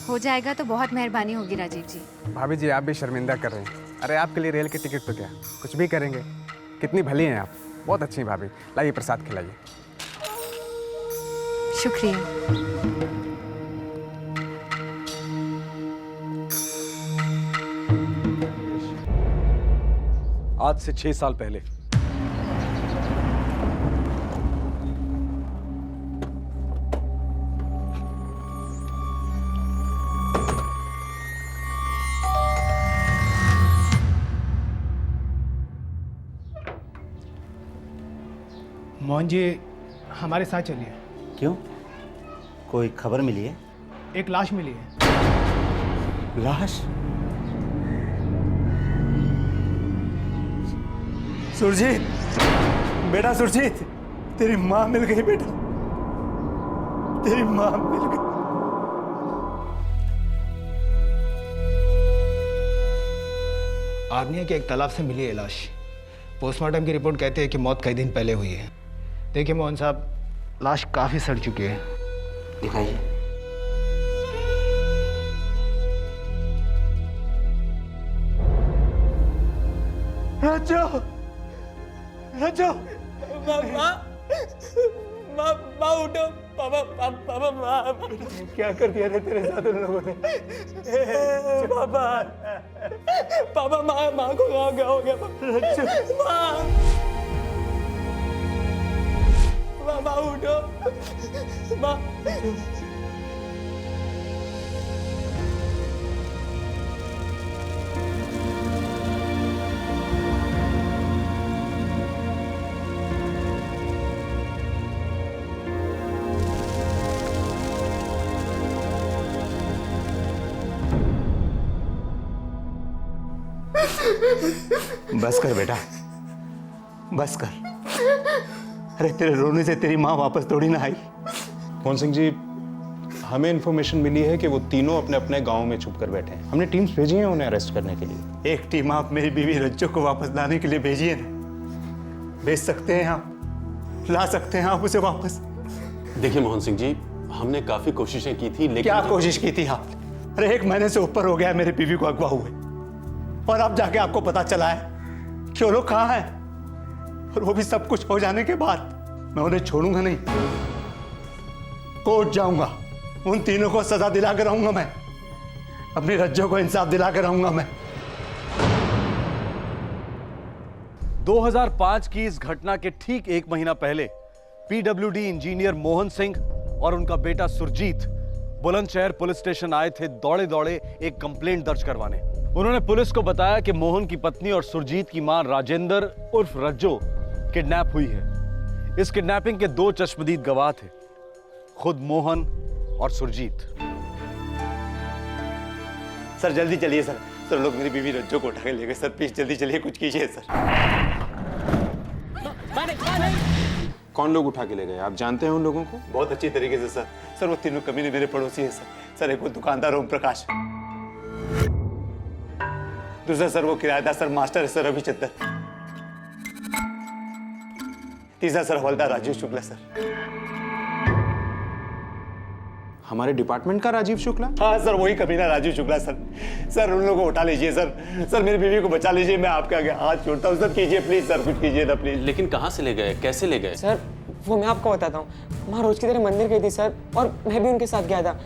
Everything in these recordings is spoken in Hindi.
हो जाएगा तो बहुत मेहरबानी होगी राजीव जी। भाभी जी आप भी शर्मिंदा कर रहे हैं। अरे आपके लिए रेल की टिकट तो क्या, कुछ भी करेंगे। कितनी भली हैं आप, बहुत अच्छी हैं भाभी। लाइए प्रसाद खिलाइए। शुक्रिया। आज से 6 साल पहले मोहन जी हमारे साथ चलिए। क्यों, कोई खबर मिली है? एक लाश मिली है। लाश? सुरजीत, बेटा सुरजीत, तेरी माँ मिल गई बेटा, तेरी माँ मिल गई। आर्निया के एक तालाब से मिली है लाश। पोस्टमार्टम की रिपोर्ट कहती है कि मौत कई दिन पहले हुई है। देखिए मोहन साहब, लाश काफी सड़ चुकी है। दिखाइए। रज्जो, रज्जो, माँ उठो, पापा पापा माँ। क्या कर दिया रे तेरे साथ उन लोगों ने? पापा पापा माँ को क्या हो गया? माँ उठो, माँ। बस कर बेटा, बस कर। अरे तेरे रोने से तेरी माँ वापस थोड़ी ना आई। मोहन सिंह जी, हमें इन्फॉर्मेशन मिली है कि वो तीनों अपने अपने गांव में छुप कर बैठे हैं। हमने टीम्स भेजी हैं उन्हें अरेस्ट करने के लिए। एक टीम आप मेरी बीवी रज्जो को वापस लाने के लिए भेजिए ना। भेज सकते हैं आप, ला सकते हैं आप उसे वापस। देखिए मोहन सिंह जी, हमने काफी कोशिशें की थी लेकिन क्या कोशिश की थी आपने? अरे 1 महीने से ऊपर हो गया मेरी बीवी को अगवा हुए, और अब जाके आपको पता चला है कि वो लोग कहाँ हैं, और वो भी सब कुछ हो जाने के बाद। मैं उन्हें छोड़ूंगा नहीं, कोर्ट जाऊंगा, उन तीनों को सजा दिला कर आऊंगा। मैं अपनी रज्जो को इंसाफ दिला कर आऊंगा। मैं 2005 की इस घटना के ठीक 1 महीना पहले पीडब्ल्यूडी इंजीनियर मोहन सिंह और उनका बेटा सुरजीत बुलंदशहर पुलिस स्टेशन आए थे दौड़े दौड़े एक कंप्लेंट दर्ज करवाने। उन्होंने पुलिस को बताया कि मोहन की पत्नी और सुरजीत की मां राजेंद्र उर्फ रज्जो किडनैप हुई है। इस किडनैपिंग के 2 चश्मदीद गवाह थे, खुद मोहन और सुरजीत। सर जल्दी चलिए सर, सर लोग मेरी बीवी रज्जो को उठा के ले गए। सर प्लीज जल्दी चलिए, कुछ कीजिए सर। कौन लोग उठा के ले गए? आप जानते हैं उन लोगों को? बहुत अच्छी तरीके से सर। सर वो तीनों कमीने मेरे पड़ोसी हैं सर। सर एक वो दुकानदार ओम प्रकाश, दूसरा सर वो किराएदार सर मास्टर है सर रविचंद्र, तीसरा सर हवलदार राजीव शुक्ला सर। हमारे डिपार्टमेंट का राजीव शुक्ला? हाँ सर वही कमीना राजीव शुक्ला सर। सर उन लोगों को उठा लीजिए सर। सर मेरी बीवी को बचा लीजिए, मैं आपके आगे हाथ जोड़ता हूँ सर। कीजिए प्लीज सर, कुछ कीजिए ना प्लीज। लेकिन कहाँ से ले गए, कैसे ले गए? सर वो मैं आपको बताता हूँ। माँ रोज की तरह मंदिर गई थी सर, और मैं भी उनके साथ गया था।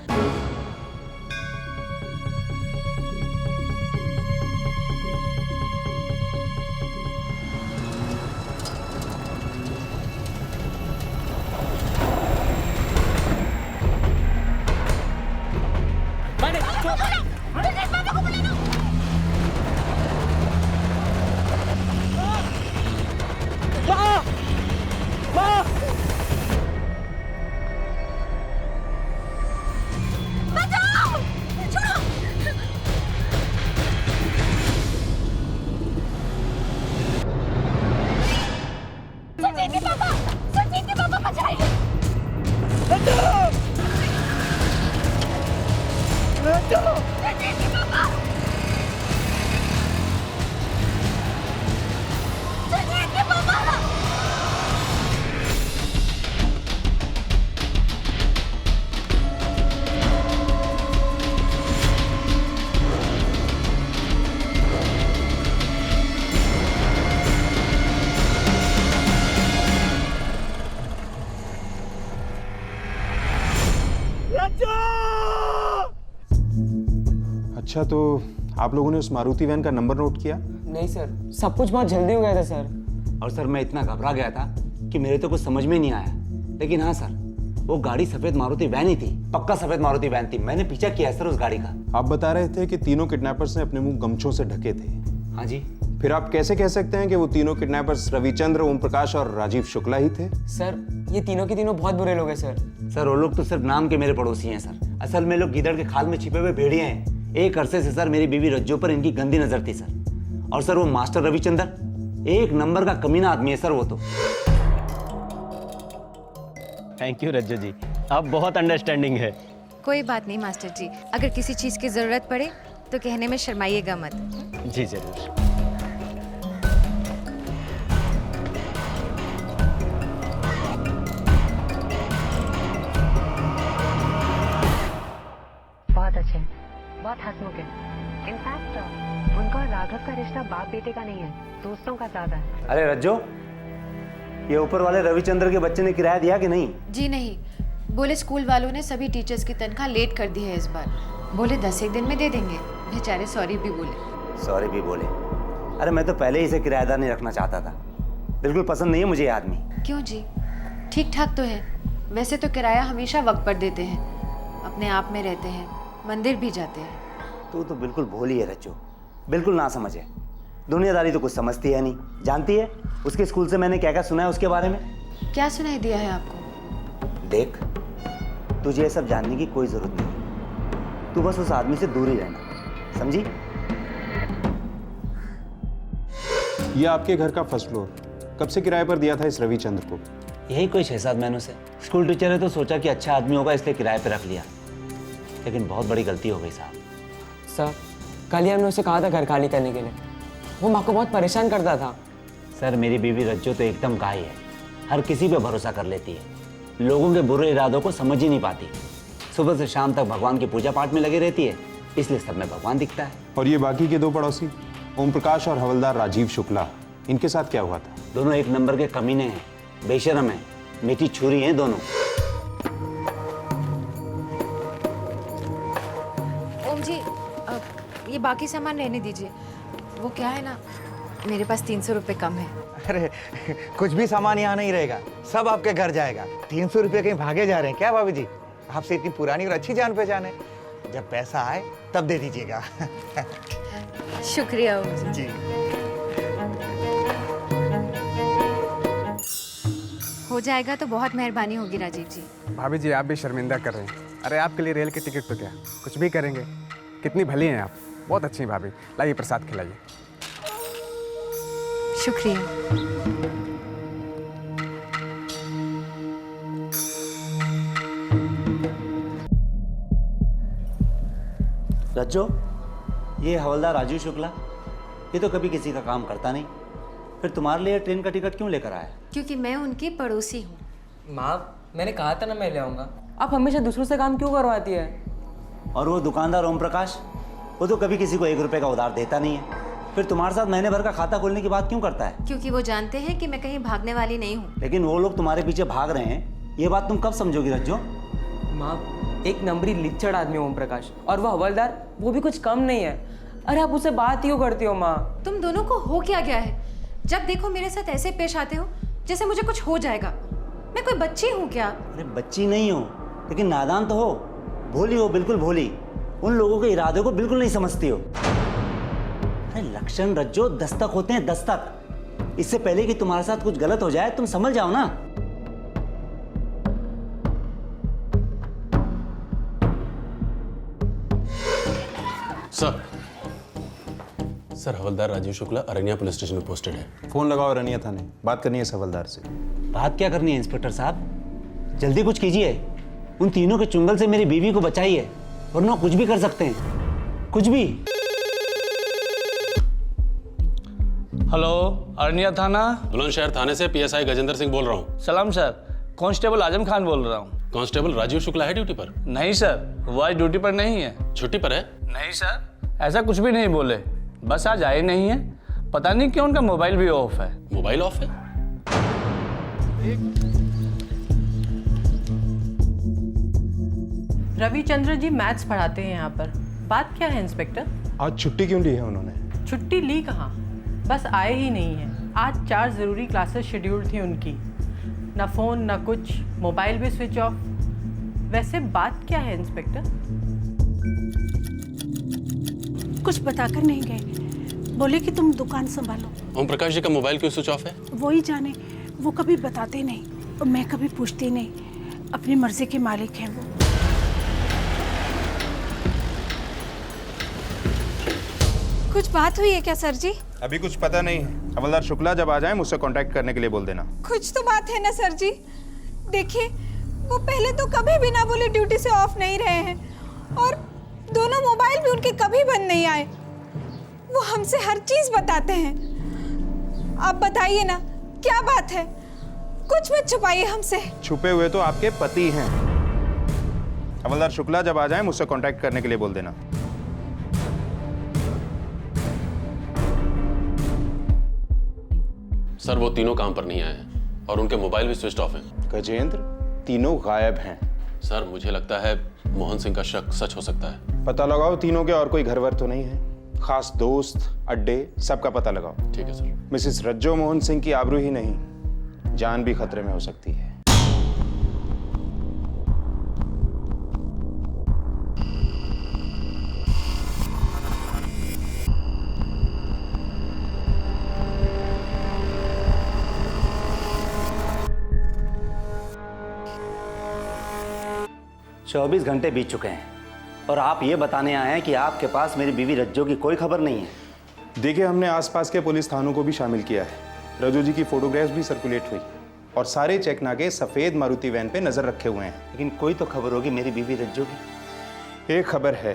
अच्छा, तो आप लोगों ने उस मारुति वैन का नंबर नोट किया? नहीं सर, सब कुछ बहुत जल्दी हो गया था सर। और सर मैं इतना घबरा गया था कि मेरे तो कुछ समझ में नहीं आया। लेकिन हाँ सर, वो गाड़ी सफेद मारुति वैन ही थी, पक्का सफेद मारुति वैन थी। मैंने पीछा किया सर उस गाड़ी का। आप बता रहे थे कि तीनों किडनैपर्स ने अपने मुंह गमछों से ढके थे। हाँ जी। फिर आप कैसे कह सकते हैं कि वो तीनों किडनैपर्स रविचंद्र, ओम प्रकाश और राजीव शुक्ला ही थे? सर ये तीनों के तीनों बहुत बुरे लोग हैं सर। सर वो लोग तो सिर्फ नाम के मेरे पड़ोसी हैं सर। असल में लोग गीदड़ के खाल में छिपे हुए भेड़िए हैं। एक अरसे से सर मेरी बीवी रज्जो पर इनकी गंदी नजर थी सर। और सर वो मास्टर रविचंद्र एक नंबर का कमीना आदमी है सर वो तो। थैंक यू रज्जू जी, आप बहुत अंडरस्टैंडिंग है। कोई बात नहीं मास्टर जी, अगर किसी चीज़ की ज़रूरत पड़े तो कहने में शर्माइएगा मत। जी जरूर। बहुत अच्छे, बहुत हंसमुख है। इनफैक्ट उनका और राघव का रिश्ता बाप बेटे का नहीं है, दोस्तों का ज्यादा है। अरे रज्जो, ये ऊपर वाले रविचंद्र के बच्चे ने किराया दिया कि नहीं? जी नहीं, बोले स्कूल वालों ने सभी टीचर्स की तनख्वाह लेट कर दी है इस बार। बोले 10 दिन में दे देंगे। बेचारे सॉरी भी बोले। सॉरी भी बोले? अरे मैं तो पहले ही इसे किराएदार नहीं रखना चाहता था। बिल्कुल पसंद नहीं है मुझे ये आदमी। क्यों जी, ठीक ठाक तो है। वैसे तो किराया हमेशा वक्त पर देते हैं, अपने आप में रहते हैं, मंदिर भी जाते हैं। तू तो बिल्कुल भोली है रज्जो, बिल्कुल ना समझ है। दुनियादारी तो कुछ समझती है नहीं। जानती है उसके स्कूल से मैंने क्या क्या सुना है उसके बारे में? क्या सुनाई दिया है आपको? देख, तुझे ये सब जानने की कोई जरूरत नहीं। तू बस उस आदमी से दूर ही रहना, समझी? ये आपके घर का फर्स्ट फ्लोर कब से किराए पर दिया था इस रविचंद्र को? यही कोई 6-7 महीनों से। स्कूल टीचर है तो सोचा कि अच्छा आदमी होगा इसलिए किराए पे रख लिया, लेकिन बहुत बड़ी गलती हो गई साहब। सर कल ही हमने उसे कहा था घर खाली करने के लिए। वो माँ को बहुत परेशान करता था। सर मेरी बीवी रज्जो तो एकदम गाय है, हर किसी पे भरोसा कर लेती है, लोगों के बुरे इरादों को समझ ही नहीं पाती। सुबह से शाम तक भगवान की पूजा पाठ में लगी रहती है, इसलिए सब में भगवान दिखता है। और ये बाकी के दो पड़ोसी ओम प्रकाश और हवलदार राजीव शुक्ला, इनके साथ क्या हुआ था? दोनों एक नंबर के कमीने हैं, बेशरम हैं, मीठी छुरी हैं दोनों। ओम जी, ये बाकी सामान रहने दीजिए। वो क्या है ना, मेरे पास 300 रुपये कम है। अरे कुछ भी सामान यहाँ नहीं रहेगा, सब आपके घर जाएगा। 300 रुपये कहीं भागे जा रहे हैं क्या भाभी जी? आपसे इतनी पुरानी और अच्छी जान पहचान है। जब पैसा आए तब दे दीजिएगा। शुक्रिया ओम जी। हो जाएगा तो बहुत मेहरबानी होगी राजीव जी। भाभी जी आप भी शर्मिंदा कर रहे हैं। अरे आपके लिए रेल की टिकट तो क्या, कुछ भी करेंगे। कितनी भली हैं आप, बहुत अच्छी भाभी। लाइए प्रसाद खिलाइए। शुक्रिया। रज्जो, ये हवलदार राजीव शुक्ला, ये तो कभी किसी का काम करता नहीं, फिर तुम्हारे लिए ट्रेन का टिकट क्यों लेकर आया? क्योंकि मैं उनकी पड़ोसी हूँ। माँ मैंने कहा था ना मैं ले आऊँगा। आप हमेशा दूसरों से काम क्यों करवाती है? और वो दुकानदार ओम प्रकाश, वो तो कभी किसी को 1 रुपये का उधार देता नहीं है, फिर तुम्हारे साथ महीने भर का खाता खोलने की बात क्यों करता है? क्योंकि वो जानते हैं कि मैं कहीं भागने वाली नहीं हूँ। लेकिन वो लोग तुम्हारे पीछे भाग रहे हैं, ये बात तुम कब समझोगी रज्जो? माँ एक नंबरी लिच्चड़ आदमी ओम प्रकाश, और वो हवलदार वो भी कुछ कम नहीं है। अरे आप उससे बात क्यों करती हो माँ? तुम दोनों को हो क्या गया है? जब देखो मेरे साथ ऐसे पेश आते हो जैसे मुझे कुछ हो जाएगा। मैं कोई बच्ची हूँ क्या? अरे बच्ची नहीं हो, लेकिन नादान तो हो, भोली हो, बिल्कुल भोली। उन लोगों के इरादों को बिल्कुल नहीं समझती हो। अरे लक्षण रज्जो दस्तक होते हैं, दस्तक। इससे पहले कि तुम्हारे साथ कुछ गलत हो जाए तुम समझ जाओ ना। सर हवलदार राजीव शुक्ला अरनिया पुलिस स्टेशन में पोस्टेड है। फोन लगाओ रनिया थाने, बात करनी है इस हवलदार से। बात क्या करनी है इंस्पेक्टर साहब? जल्दी कुछ कीजिए, उन तीनों के चुंगल से मेरी बीवी को बचाइए, वरना कुछ भी कर सकते हैं, कुछ भी। हेलो, अरनिया थाना। बुलंदशहर थाने से पीएसआई गजेंद्र सिंह बोल रहा हूँ। सलाम सर, कांस्टेबल आजम खान बोल रहा हूँ। कांस्टेबल राजीव शुक्ला है ड्यूटी पर? नहीं सर, वो आज ड्यूटी पर नहीं है। छुट्टी पर है? नहीं सर, ऐसा कुछ भी नहीं बोले, बस आज आए नहीं है। पता नहीं क्यों उनका मोबाइल भी ऑफ है। मोबाइल ऑफ है? रविचंद्र जी मैथ्स पढ़ाते हैं यहाँ पर। बात क्या है इंस्पेक्टर? आज छुट्टी क्यों ली है उन्होंने? छुट्टी ली कहाँ, बस आए ही नहीं हैं। आज 4 ज़रूरी क्लासेस शेड्यूल थी उनकी, ना फ़ोन ना कुछ, मोबाइल भी स्विच ऑफ। वैसे बात क्या है इंस्पेक्टर? कुछ बताकर नहीं गए, बोले कि तुम दुकान संभालो। ओम प्रकाश जी का मोबाइल क्यों स्विच ऑफ है? वो ही जाने, वो कभी बताते नहीं और मैं कभी पूछती नहीं। अपनी मर्जी के मालिक हैं वो। कुछ बात हुई है क्या सर जी? अभी कुछ पता नहीं है। हवलदार शुक्ला जब आ जाए मुझसे कांटेक्ट करने के लिए बोल देना। कुछ तो बात है ना सर जी। देखिए, वो पहले तो कभी बिना बोले ड्यूटी से ऑफ नहीं रहे हैं और दोनों मोबाइल भी उनके कभी बंद नहीं आए। वो हमसे हर चीज बताते हैं। आप बताइए ना, क्या बात है? कुछ मत छुपाइए हमसे। छुपे हुए तो आपके पति हैं। हवलदार शुक्ला जब आ जाए मुझसे कांटेक्ट करने के लिए बोल देना। सर वो तीनों काम पर नहीं आए हैं और उनके मोबाइल भी स्विच ऑफ हैं। गजेंद्र, तीनों गायब हैं। सर मुझे लगता है मोहन सिंह का शक सच हो सकता है। पता लगाओ तीनों के और कोई घर वर तो नहीं है। खास दोस्त, अड्डे, सबका पता लगाओ। ठीक है सर। मिसेस रज्जो मोहन सिंह की आबरू ही नहीं, जान भी खतरे में हो सकती है। चौबीस घंटे बीत चुके हैं और आप ये बताने आए हैं कि आपके पास मेरी बीवी रज्जो की कोई खबर नहीं है। देखिए, हमने आसपास के पुलिस थानों को भी शामिल किया है। रज्जो जी की फोटोग्राफ्स भी सर्कुलेट हुई और सारे चेक नाके सफेद मारुति वैन पे नजर रखे हुए हैं। लेकिन कोई तो खबर होगी मेरी बीवी रज्जो की। एक खबर है।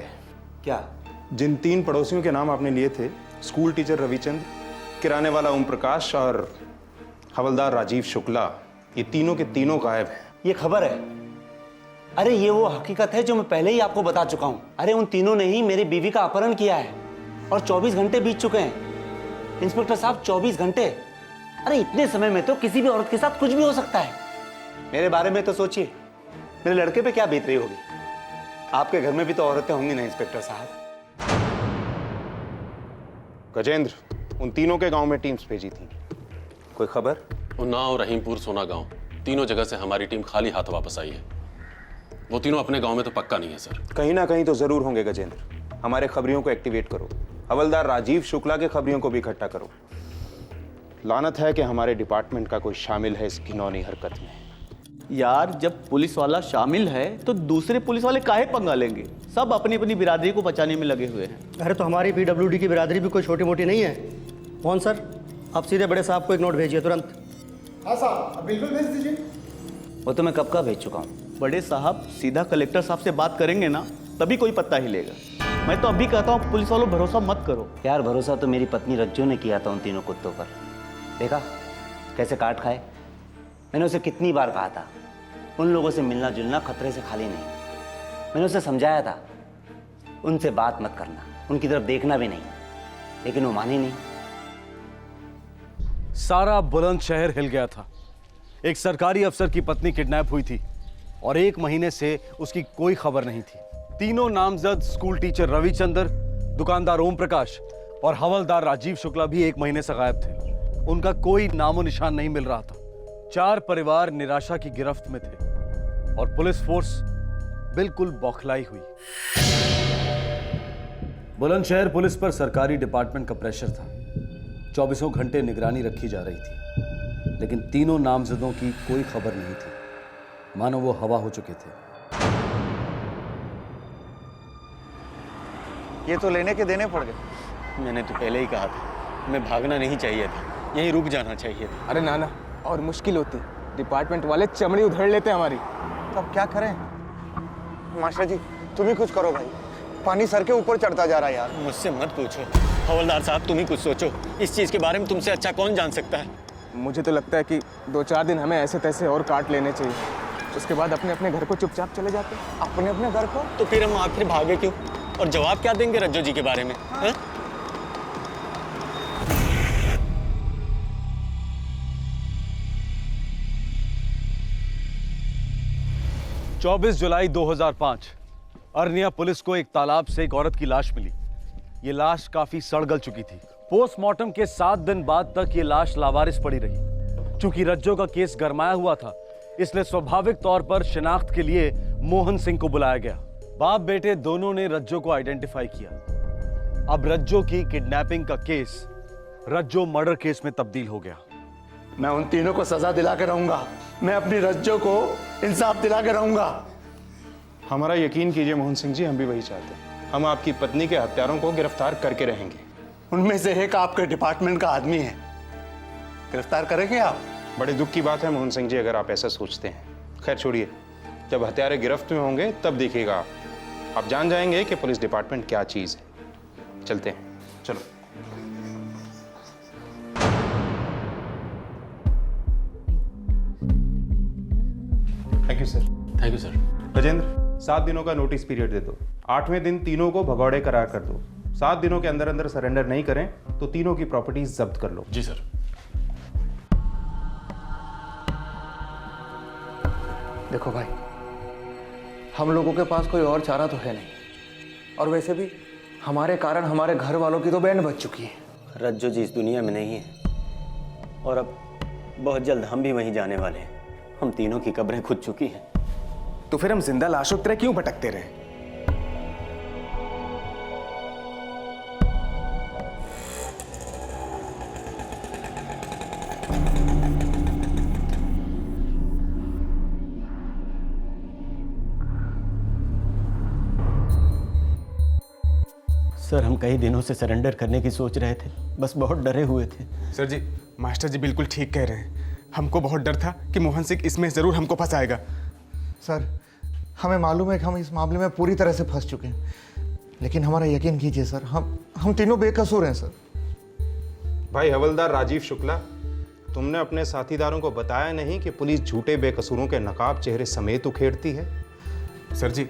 क्या? जिन 3 पड़ोसियों के नाम आपने लिए थे, स्कूल टीचर रविचंद, किराने वाला ओम प्रकाश और हवलदार राजीव शुक्ला, ये तीनों के तीनों गायब हैं। ये खबर है? अरे ये वो हकीकत है जो मैं पहले ही आपको बता चुका हूं। अरे उन तीनों ने ही मेरी बीवी का अपहरण किया है और 24 घंटे बीत चुके हैं। इंस्पेक्टर साहब, 24 घंटे? अरे इतने समय में तो किसी भी औरत के साथ कुछ भी हो सकता है। मेरे बारे में तो सोचिए, मेरे लड़के पे क्या बीत रही होगी। आपके घर में भी तो औरतें होंगी ना इंस्पेक्टर साहब। गजेंद्र, उन तीनों के गांव में टीम्स भेजी थी, कोई खबर? उन्नाव, रहीमपुर, सोना गांव, तीनों जगह से हमारी टीम खाली हाथ वापस आई है। वो तीनों अपने गांव में तो पक्का नहीं है सर। कहीं ना कहीं तो जरूर होंगे गजेंद्र। हमारे खबरियों को एक्टिवेट करो, हवलदार राजीव शुक्ला के खबरियों को भी इकट्ठा करो। लानत है कि हमारे डिपार्टमेंट का कोई शामिल है इस घिनौनी हरकत में। यार, जब पुलिस वाला शामिल है तो दूसरे पुलिस वाले काहे पंगा लेंगे? सब अपनी अपनी बिरादरी को बचाने में लगे हुए हैं। अरे तो हमारी PWD की बिरादरी भी कोई छोटी मोटी नहीं है। मोहन सर, आप सीधे बड़े साहब को एक नोट भेजिए तुरंत। हाँ साहब, बिल्कुल भेज दीजिए। वो तो मैं कब का भेज चुका हूँ। बड़े साहब सीधा कलेक्टर साहब से बात करेंगे ना, तभी कोई पता ही लेगा। मैं तो अभी कहता हूँ पुलिस वालों भरोसा मत करो। यार, भरोसा तो मेरी पत्नी रज्जो ने किया था उन तीनों कुत्तों पर। देखा कैसे काट खाए। मैंने उसे कितनी बार कहा था, उन लोगों से मिलना जुलना खतरे से खाली नहीं। मैंने उसे समझाया था, उनसे बात मत करना, उनकी तरफ देखना भी नहीं, लेकिन वो मानी नहीं। सारा बुलंदशहर हिल गया था। एक सरकारी अफसर की पत्नी किडनैप हुई थी और 1 महीने से उसकी कोई खबर नहीं थी। तीनों नामजद स्कूल टीचर रविचंद्र, दुकानदार ओम प्रकाश और हवलदार राजीव शुक्ला भी 1 महीने से गायब थे। उनका कोई नामो निशान नहीं मिल रहा था। 4 परिवार निराशा की गिरफ्त में थे और पुलिस फोर्स बिल्कुल बौखलाई हुई। बुलंदशहर पुलिस पर सरकारी डिपार्टमेंट का प्रेशर था। 24 घंटे निगरानी रखी जा रही थी, लेकिन तीनों नामजदों की कोई खबर नहीं थी, मानो वो हवा हो चुके थे। ये तो लेने के देने पड़ गए। मैंने तो पहले ही कहा था, हमें भागना नहीं चाहिए था, यहीं रुक जाना चाहिए था। अरे नाना, और मुश्किल होती, डिपार्टमेंट वाले चमड़ी उधेड़ लेते हमारी। तो अब क्या करें? मास्टर जी, तुम ही कुछ करो भाई, पानी सर के ऊपर चढ़ता जा रहा है यार। मुझसे मत पूछो हवलदार साहब, तुम ही कुछ सोचो। इस चीज के बारे में तुमसे अच्छा कौन जान सकता है? मुझे तो लगता है कि 2-4 दिन हमें ऐसे तैसे और काट लेने चाहिए, उसके बाद अपने अपने घर को चुपचाप चले जाते। अपने अपने घर को? तो फिर हम आखिर भागे क्यों? और जवाब क्या देंगे रज्जो जी के बारे में? है? 24 जुलाई 2005 अरनिया पुलिस को एक तालाब से एक औरत की लाश मिली। ये लाश काफी सड़ गल चुकी थी। पोस्टमार्टम के 7 दिन बाद तक ये लाश लावारिस पड़ी रही। चूंकि रज्जो का केस गरमाया हुआ था, इसलिए स्वाभाविक तौर पर शिनाख्त के लिए मोहन सिंह को बुलाया गया। बाप बेटे दोनों ने रज्जो को आइडेंटिफाई किया। अब रज्जो की किडनैपिंग का केस रज्जो मर्डर केस में तब्दील हो गया। मैं उन तीनों को सजा दिला के रहूंगा। मैं अपनी रज्जो को इंसाफ दिला के रहूंगा। हमारा यकीन कीजिए मोहन सिंह जी, हम भी वही चाहते हैं। हम आपकी पत्नी के हत्यारों को गिरफ्तार करके रहेंगे। उनमें से एक आपके डिपार्टमेंट का आदमी है, गिरफ्तार करेंगे आप? बड़े दुख की बात है मोहन सिंह जी, अगर आप ऐसा सोचते हैं। खैर छोड़िए, जब हत्यारे गिरफ्त में होंगे तब देखिएगा आप जान जाएंगे कि पुलिस डिपार्टमेंट क्या चीज है। चलते हैं, चलो। Thank you sir. Thank you sir. Gajendra, 7 दिनों का नोटिस पीरियड दे दो। 8वें दिन तीनों को भगौड़े करार कर दो। 7 दिनों के अंदर अंदर सरेंडर नहीं करें तो तीनों की प्रॉपर्टीज जब्त कर लो। जी सर। देखो भाई, हम लोगों के पास कोई और चारा तो है नहीं, और वैसे भी हमारे कारण हमारे घर वालों की तो बैंड बज चुकी है। रज्जो जी इस दुनिया में नहीं है, और अब बहुत जल्द हम भी वहीं जाने वाले हैं। हम तीनों की कब्रें खुद चुकी हैं। तो फिर हम जिंदा लाशों की तरह क्यों भटकते रहे? सर, हम कई दिनों से सरेंडर करने की सोच रहे थे, बस बहुत डरे हुए थे। सर जी, मास्टर जी बिल्कुल ठीक कह रहे हैं। हमको बहुत डर था कि मोहन सिंह इसमें जरूर हमको फंसाएगा। सर, हमें मालूम है कि हम इस मामले में पूरी तरह से फंस चुके हैं, लेकिन हमारा यकीन कीजिए सर, हम तीनों बेकसूर हैं सर। भाई हवलदार राजीव शुक्ला, तुमने अपने साथीदारों को बताया नहीं कि पुलिस झूठे बेकसूरों के नकाब चेहरे समेत उखेड़ती है? सर जी,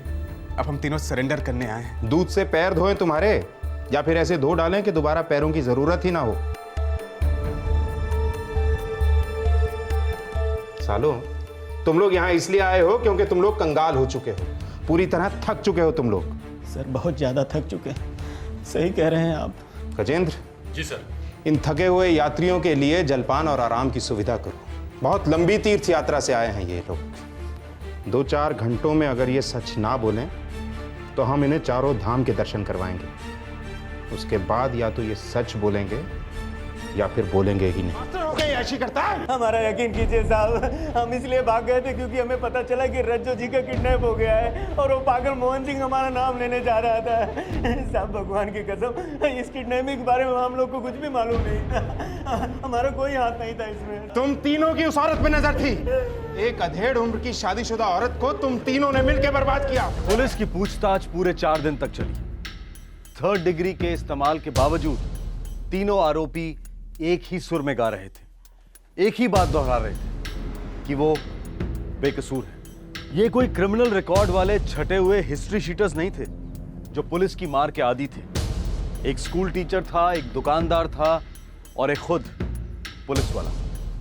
अब हम तीनों सरेंडर करने आए हैं। दूध से पैर धोएं तुम्हारे, या फिर ऐसे धो डालें कि दोबारा पैरों की जरूरत ही ना हो। सालो, तुम लोग यहाँ इसलिए आए हो क्योंकि तुम लोग कंगाल हो चुके हो, पूरी तरह थक चुके हो तुम लोग। सर, बहुत ज्यादा थक चुके हैं। सही कह रहे हैं आप। गजेंद्र। जी सर। इन थके हुए यात्रियों के लिए जलपान और आराम की सुविधा करो। बहुत लंबी तीर्थ यात्रा से आए हैं ये लोग। 2-4 घंटों में अगर ये सच ना बोलें तो हम इन्हें चारों धाम के दर्शन करवाएंगे। उसके बाद या तो ये सच बोलेंगे या फिर बोलेंगे ही नहीं। ऐसी करता है? हमारा यकीन कीजिए साहब, हम इसलिए भाग गए थे क्योंकि हमें पता चला कि रज्जो जी का किडनैप हो गया है और वो पागल मोहन सिंह हमारा नाम लेने जा रहा था। साहब, भगवान की कसम, इस किडनैपिंग के बारे में हम लोग को कुछ भी मालूम नहीं था। हमारा कोई हाथ नहीं था इसमें। तुम तीनों की उस औरत पे नजर थी। एक अधेड़ उम्र की शादीशुदा औरत को तुम तीनों ने मिलकर बर्बाद किया। पुलिस की पूछताछ पूरे 4 दिन तक चली। 3rd डिग्री के इस्तेमाल के बावजूद तीनों आरोपी एक ही सुर में गा रहे थे, एक ही बात दोहरा रहे थे कि वो बेकसूर है। ये कोई क्रिमिनल रिकॉर्ड वाले छटे हुए हिस्ट्री शीटर्स नहीं थे जो पुलिस की मार के आदी थे। एक स्कूल टीचर था, एक दुकानदार था और एक खुद पुलिस वाला।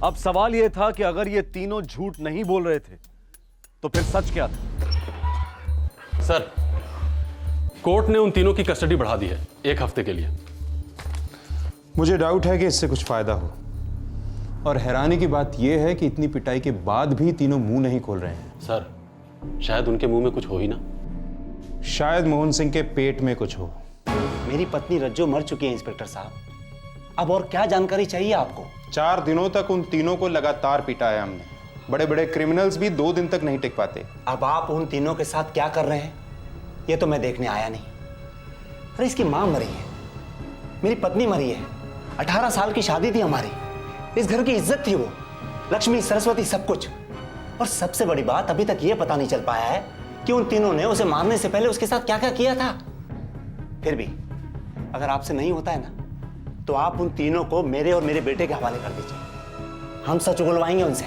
अब सवाल यह था कि अगर ये तीनों झूठ नहीं बोल रहे थे तो फिर सच क्या था? सर, कोर्ट ने उन तीनों की कस्टडी बढ़ा दी है 1 हफ्ते के लिए। मुझे डाउट है कि इससे कुछ फायदा हो, और हैरानी की बात यह है कि इतनी पिटाई के बाद भी तीनों मुंह नहीं खोल रहे हैं। सर, शायद उनके मुंह में कुछ हो ही ना। शायद मोहन सिंह के पेट में कुछ हो। मेरी पत्नी रज्जो मर चुकी है इंस्पेक्टर साहब, अब और क्या जानकारी चाहिए आपको? 4 दिनों तक उन तीनों को लगातार पिटाया हमने। बड़े बड़े क्रिमिनल्स भी 2 दिन तक नहीं टिक पाते। अब आप उन तीनों के साथ क्या कर रहे हैं ये तो मैं देखने आया नहीं। अरे, इसकी मां मरी है, मेरी पत्नी मरी है, 18 साल की शादी थी हमारी, इस घर की इज्जत थी वो, लक्ष्मी सरस्वती सब कुछ। और सबसे बड़ी बात, अभी तक ये पता नहीं चल पाया है कि उन तीनों ने उसे मारने से पहले उसके साथ क्या क्या किया था। फिर भी अगर आपसे नहीं होता है ना, तो आप उन तीनों को मेरे और मेरे बेटे के हवाले कर दीजिए। हम सच उगलवाएंगे उनसे,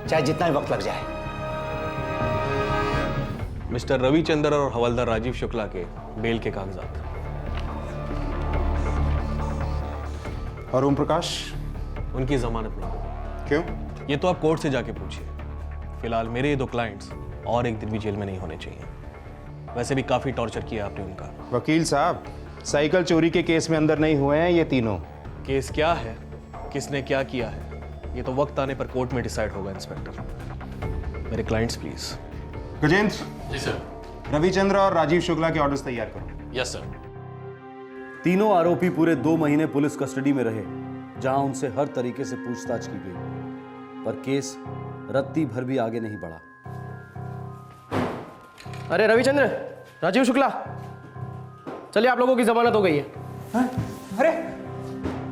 चाहे जितना भी वक्त लग जाए। मिस्टर रविचंद्र और हवलदार राजीव शुक्ला के बेल के कागजात। और ओम प्रकाश? उनकी जमानत नहीं। क्यों? ये तो आप कोर्ट से जाके पूछिए। फिलहाल मेरे ये 2 क्लाइंट्स और 1 दिन भी जेल में नहीं होने चाहिए। वैसे भी काफ़ी टॉर्चर किया आपने उनका। वकील साहब, साइकिल चोरी के केस में अंदर नहीं हुए हैं ये तीनों। केस क्या है, किसने क्या किया है, ये तो वक्त आने पर कोर्ट में डिसाइड होगा इंस्पेक्टर। मेरे क्लाइंट्स प्लीज। गजेंद्र। जी सर। रविचंद्र और राजीव शुक्ला के ऑर्डर्स तैयार करो। Yes sir. तीनों आरोपी पूरे 2 महीने पुलिस कस्टडी में रहे, जहां उनसे हर तरीके से पूछताछ की गई, पर केस रत्ती भर भी आगे नहीं बढ़ा। अरे रविचंद्र, राजीव शुक्ला, चलिए आप लोगों की जमानत हो गई है। हाँ? अरे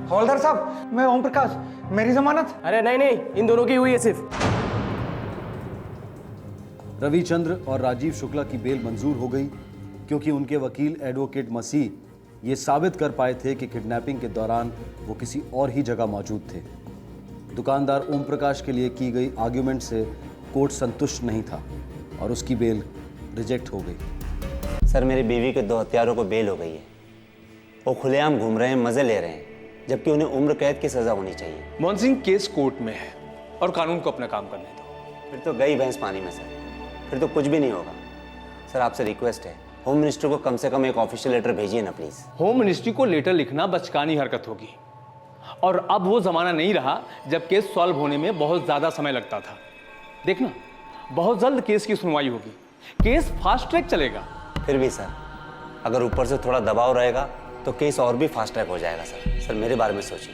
हवलदार साहब, मैं ओम प्रकाश, मेरी जमानत? अरे नहीं नहीं, इन दोनों की हुई है सिर्फ। रविचंद्र और राजीव शुक्ला की बेल मंजूर हो गई क्योंकि उनके वकील एडवोकेट मसीह ये साबित कर पाए थे कि किडनैपिंग के दौरान वो किसी और ही जगह मौजूद थे। दुकानदार ओम प्रकाश के लिए की गई आर्ग्यूमेंट से कोर्ट संतुष्ट नहीं था और उसकी बेल रिजेक्ट हो गई। सर, मेरी बीवी के 2 हत्यारों को बेल हो गई है। वो खुलेआम घूम रहे हैं, मजे ले रहे हैं, जबकि उन्हें उम्र कैद की सजा होनी चाहिए। मोहन सिंह, केस कोर्ट में है और कानून को अपना काम करने दो। फिर तो गई भैंस पानी में सर, फिर तो कुछ भी नहीं होगा। सर, आपसे रिक्वेस्ट है, होम मिनिस्टर को कम से कम एक ऑफिशियल लेटर भेजिए ना प्लीज। होम मिनिस्ट्री को लेटर लिखना बचकानी हरकत होगी, और अब वो जमाना नहीं रहा जब केस सॉल्व होने में बहुत ज्यादा समय लगता था। देखना, बहुत जल्द केस की सुनवाई होगी, केस फास्ट ट्रैक चलेगा। फिर भी सर, अगर ऊपर से थोड़ा दबाव रहेगा तो केस और भी फास्ट ट्रैक हो जाएगा। सर मेरे बारे में सोचिए,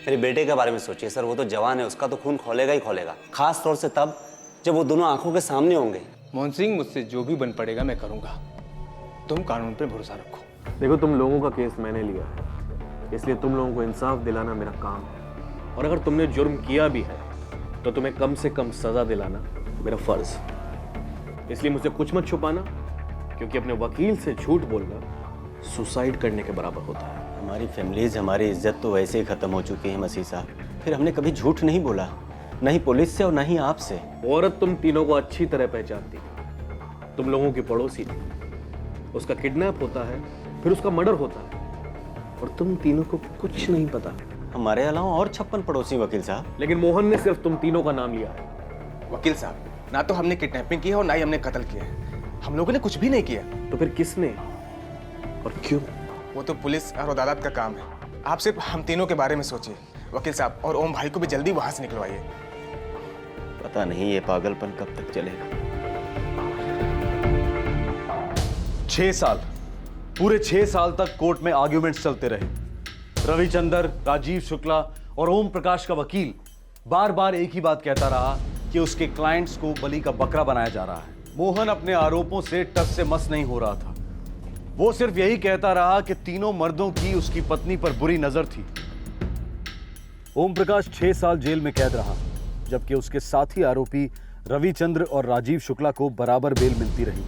मेरे बेटे के बारे में सोचिए। सर, वो तो जवान है, उसका तो खून खोलेगा ही खोलेगा, खास तौर से तब जब वो दोनों आंखों के सामने होंगे। मोहन सिंह, मुझसे जो भी बन पड़ेगा मैं करूंगा, तुम कानून पे भरोसा रखो। देखो, तुम लोगों का केस मैंने लिया है, इसलिए तुम लोगों को इंसाफ दिलाना मेरा काम है, और अगर तुमने जुर्म किया भी है तो तुम्हें कम से कम सजा दिलाना मेरा फर्ज है। इसलिए मुझसे कुछ मत छुपाना, क्योंकि अपने वकील से झूठ बोलना सुसाइड करने के बराबर होता है। हमारी फैमिलीज, हमारी इज्जत तो वैसे ही खत्म हो चुकी है मसीह साहब। फिर हमने कभी झूठ नहीं बोला, नहीं पुलिस से और नहीं आपसे। औरत तुम तीनों को अच्छी तरह पहचानती, तुम लोगों की पड़ोसी थी, उसका किडनैप होता है, फिर उसका मर्डर होता है, और तुम तीनों को कुछ नहीं पता। हमारे अलावा और 56 पड़ोसी वकील साहब। लेकिन मोहन ने सिर्फ तुम तीनों का नाम लिया है। वकील साहब, ना तो हमने किडनैपिंग की है और ना ही हमने कत्ल किया है। हम लोगों ने कुछ भी नहीं किया। तो फिर किसने और क्यों? वो तो पुलिस और अदालत का काम है। आप सिर्फ हम तीनों के बारे में सोचिए वकील साहब, और ओम भाई को भी जल्दी वहां से निकलवाइए। पता नहीं ये पागलपन कब तक चलेगा। 6 साल, पूरे 6 साल तक कोर्ट में आर्ग्यूमेंट्स चलते रहे। रविचंद्र, राजीव शुक्ला और ओम प्रकाश का वकील बार बार एक ही बात कहता रहा कि उसके क्लाइंट्स को बलि का बकरा बनाया जा रहा है। मोहन अपने आरोपों से टस से मस नहीं हो रहा था। वो सिर्फ यही कहता रहा कि तीनों मर्दों की उसकी पत्नी पर बुरी नजर थी। ओम प्रकाश 6 साल जेल में कैद रहा, जबकि उसके साथी आरोपी रविचंद्र और राजीव शुक्ला को बराबर बेल मिलती रही।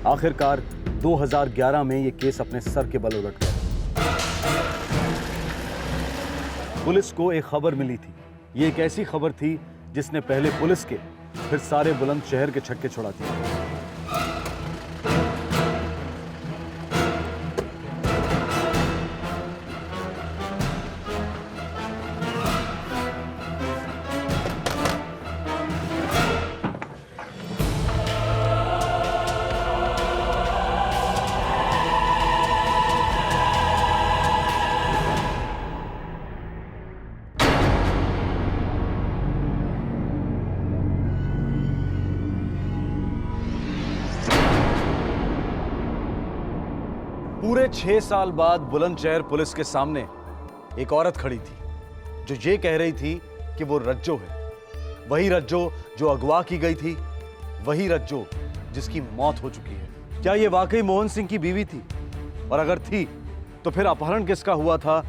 आखिरकार 2011 में यह केस अपने सर के बल उलट गया। पुलिस को एक खबर मिली थी। ये एक ऐसी खबर थी जिसने पहले पुलिस के, फिर सारे बुलंदशहर के छक्के छुड़ा दिए। पूरे 6 साल बाद बुलंदशहर पुलिस के सामने एक औरत खड़ी थी, जो ये कह रही थी कि वो रज्जो है। वही रज्जो जो अगवा की गई थी, वही रज्जो जिसकी मौत हो चुकी है। क्या ये वाकई मोहन सिंह की बीवी थी? और अगर थी तो फिर अपहरण किसका हुआ था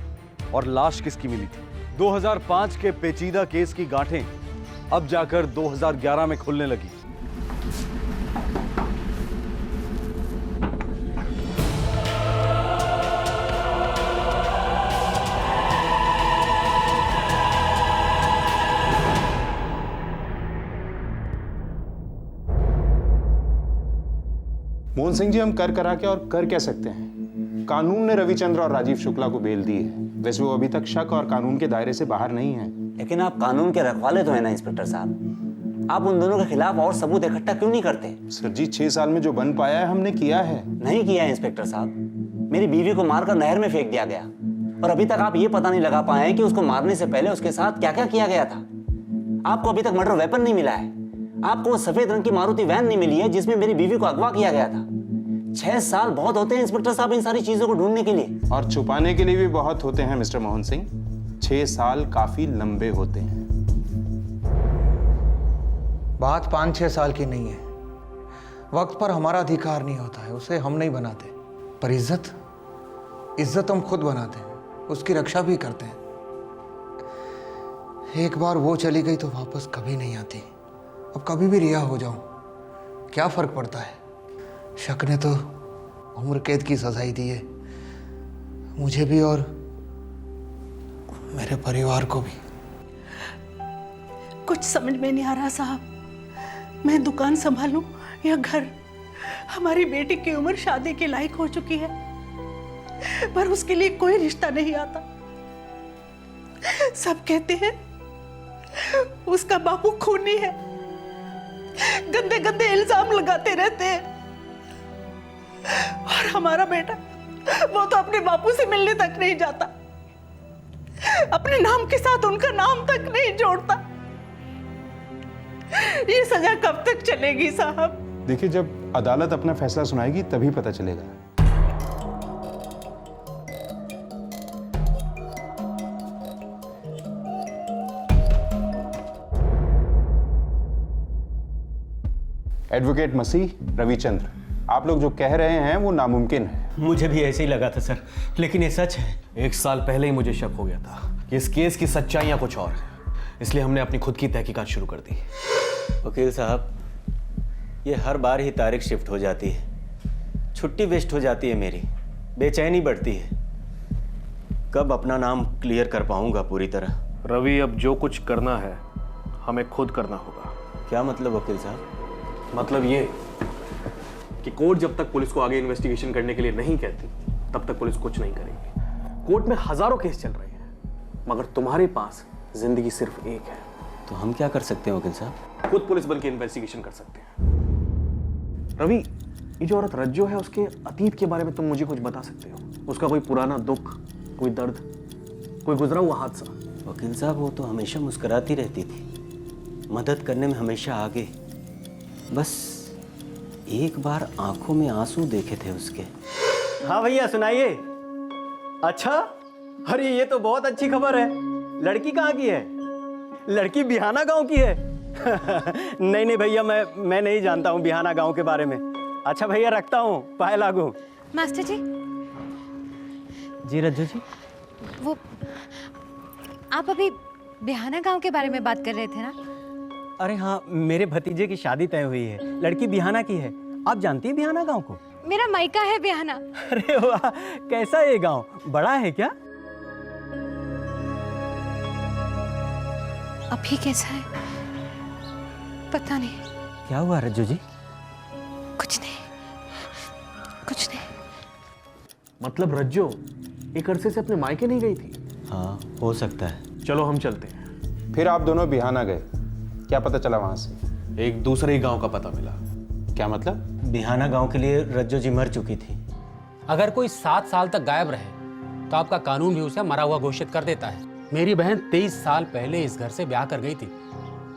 और लाश किसकी मिली थी? 2005 के पेचीदा केस की गांठें अब जाकर 2011 में खुलने लगी। मोहन सिंह जी, हम कर करा के और कर क्या सकते हैं? कानून ने रविचंद्र और राजीव शुक्ला को बेल दी है। वैसे वो अभी तक शक और कानून के दायरे से बाहर नहीं है। लेकिन आप कानून के रखवाले तो है ना इंस्पेक्टर साहब। आप उन दोनों के खिलाफ और सबूत इकट्ठा क्यों नहीं करते? सर जी 6 साल में जो बन पाया है हमने किया है। नहीं किया है इंस्पेक्टर साहब। मेरी बीवी को मारकर नहर में फेंक दिया गया और अभी तक आप ये पता नहीं लगा पाए हैं कि उसको मारने से पहले उसके साथ क्या क्या किया गया था। आपको अभी तक मर्डर वेपन नहीं मिला है। आपको वो सफेद रंग की मारुति वैन नहीं मिली है जिसमें मेरी बीवी को अगवा किया गया था। 6 साल बहुत होते हैं इंस्पेक्टर साहब इन सारी चीजों को ढूंढने के लिए। और छुपाने के लिए भी बहुत होते हैं मिस्टर मोहन सिंह। 6 साल काफी लंबे होते हैं। बात 5-6 साल की नहीं है। वक्त पर हमारा अधिकार नहीं होता है, उसे हम नहीं बनाते। पर इज्जत हम खुद बनाते हैं, उसकी रक्षा भी करते हैं। एक बार वो चली गई तो वापस कभी नहीं आती। अब कभी भी रिहा हो जाऊं, क्या फर्क पड़ता है? शक ने तो उम्र कैद की सजा दी है, मुझे भी और मेरे परिवार को भी। कुछ समझ में नहीं आ रहा साहब, मैं दुकान संभालूं या घर? हमारी बेटी की उम्र शादी के लायक हो चुकी है, पर उसके लिए कोई रिश्ता नहीं आता। सब कहते हैं उसका बापू खूनी है, गंदे गंदे इल्जाम लगाते रहते हैं। और हमारा बेटा वो तो अपने बापू से मिलने तक नहीं जाता, अपने नाम के साथ उनका नाम तक नहीं जोड़ता। ये सजा कब तक चलेगी साहब? देखिए, जब अदालत अपना फैसला सुनाएगी तभी पता चलेगा। एडवोकेट मसीह, रविचंद्र, आप लोग जो कह रहे हैं वो नामुमकिन है। मुझे भी ऐसे ही लगा था सर, लेकिन ये सच है। 1 साल पहले ही मुझे शक हो गया था कि इस केस की सच्चाइयां कुछ और है, इसलिए हमने अपनी खुद की तहकीकात शुरू कर दी। वकील साहब, ये हर बार ही तारीख शिफ्ट हो जाती है, छुट्टी वेस्ट हो जाती है मेरी, बेचैनी बढ़ती है। कब अपना नाम क्लियर कर पाऊंगा पूरी तरह? रवि, अब जो कुछ करना है हमें खुद करना होगा। क्या मतलब वकील साहब? मतलब ये कि कोर्ट जब तक पुलिस को आगे इन्वेस्टिगेशन करने के लिए नहीं कहती तब तक पुलिस कुछ नहीं करेगी। कोर्ट में हजारों केस चल रहे हैं, मगर तुम्हारे पास जिंदगी सिर्फ एक है। तो हम क्या कर सकते हैं वकील साहब? खुद पुलिस बन के इन्वेस्टिगेशन कर सकते हैं। रवि, ये जो औरत रज्जो है, उसके अतीत के बारे में तुम मुझे कुछ बता सकते हो? उसका कोई पुराना दुख, कोई दर्द, कोई गुजरा हुआ हादसा? वकील साहब, वो तो हमेशा मुस्कुराती रहती थी, मदद करने में हमेशा आगे। बस एक बार आंखों में आंसू देखे थे उसके। हाँ भैया सुनाइए। अच्छा, अरे ये तो बहुत अच्छी खबर है। लड़की कहाँ की है? लड़की बिहाना गांव की है। नहीं नहीं भैया, मैं नहीं जानता हूँ बिहाना गांव के बारे में। अच्छा भैया, रखता हूँ, पाए लागू। मास्टर जी। जी रज्जू जी। वो आप अभी बिहाना गांव के बारे में बात कर रहे थे ना? अरे हाँ, मेरे भतीजे की शादी तय हुई है, लड़की बिहाना की है। आप जानती हैं बिहाना गांव को? मेरा मायका है बिहाना। अरे वाह, कैसा है ये गांव? बड़ा है क्या? अभी कैसा है पता नहीं। क्या हुआ रज्जू जी? कुछ नहीं, कुछ नहीं। मतलब रज्जो एक अरसे से अपने मायके नहीं गई थी? हाँ, हो सकता है। चलो हम चलते हैं। फिर आप दोनों बिहाना गए, क्या पता चला वहां से? एक दूसरे गांव का पता मिला। क्या मतलब? बिहाना गांव के लिए रज्जो जी मर चुकी थी। अगर कोई 7 साल तक गायब रहे तो आपका कानून भी उसे मरा हुआ घोषित कर देता है। मेरी बहन 23 साल पहले इस घर से ब्याह कर गई थी,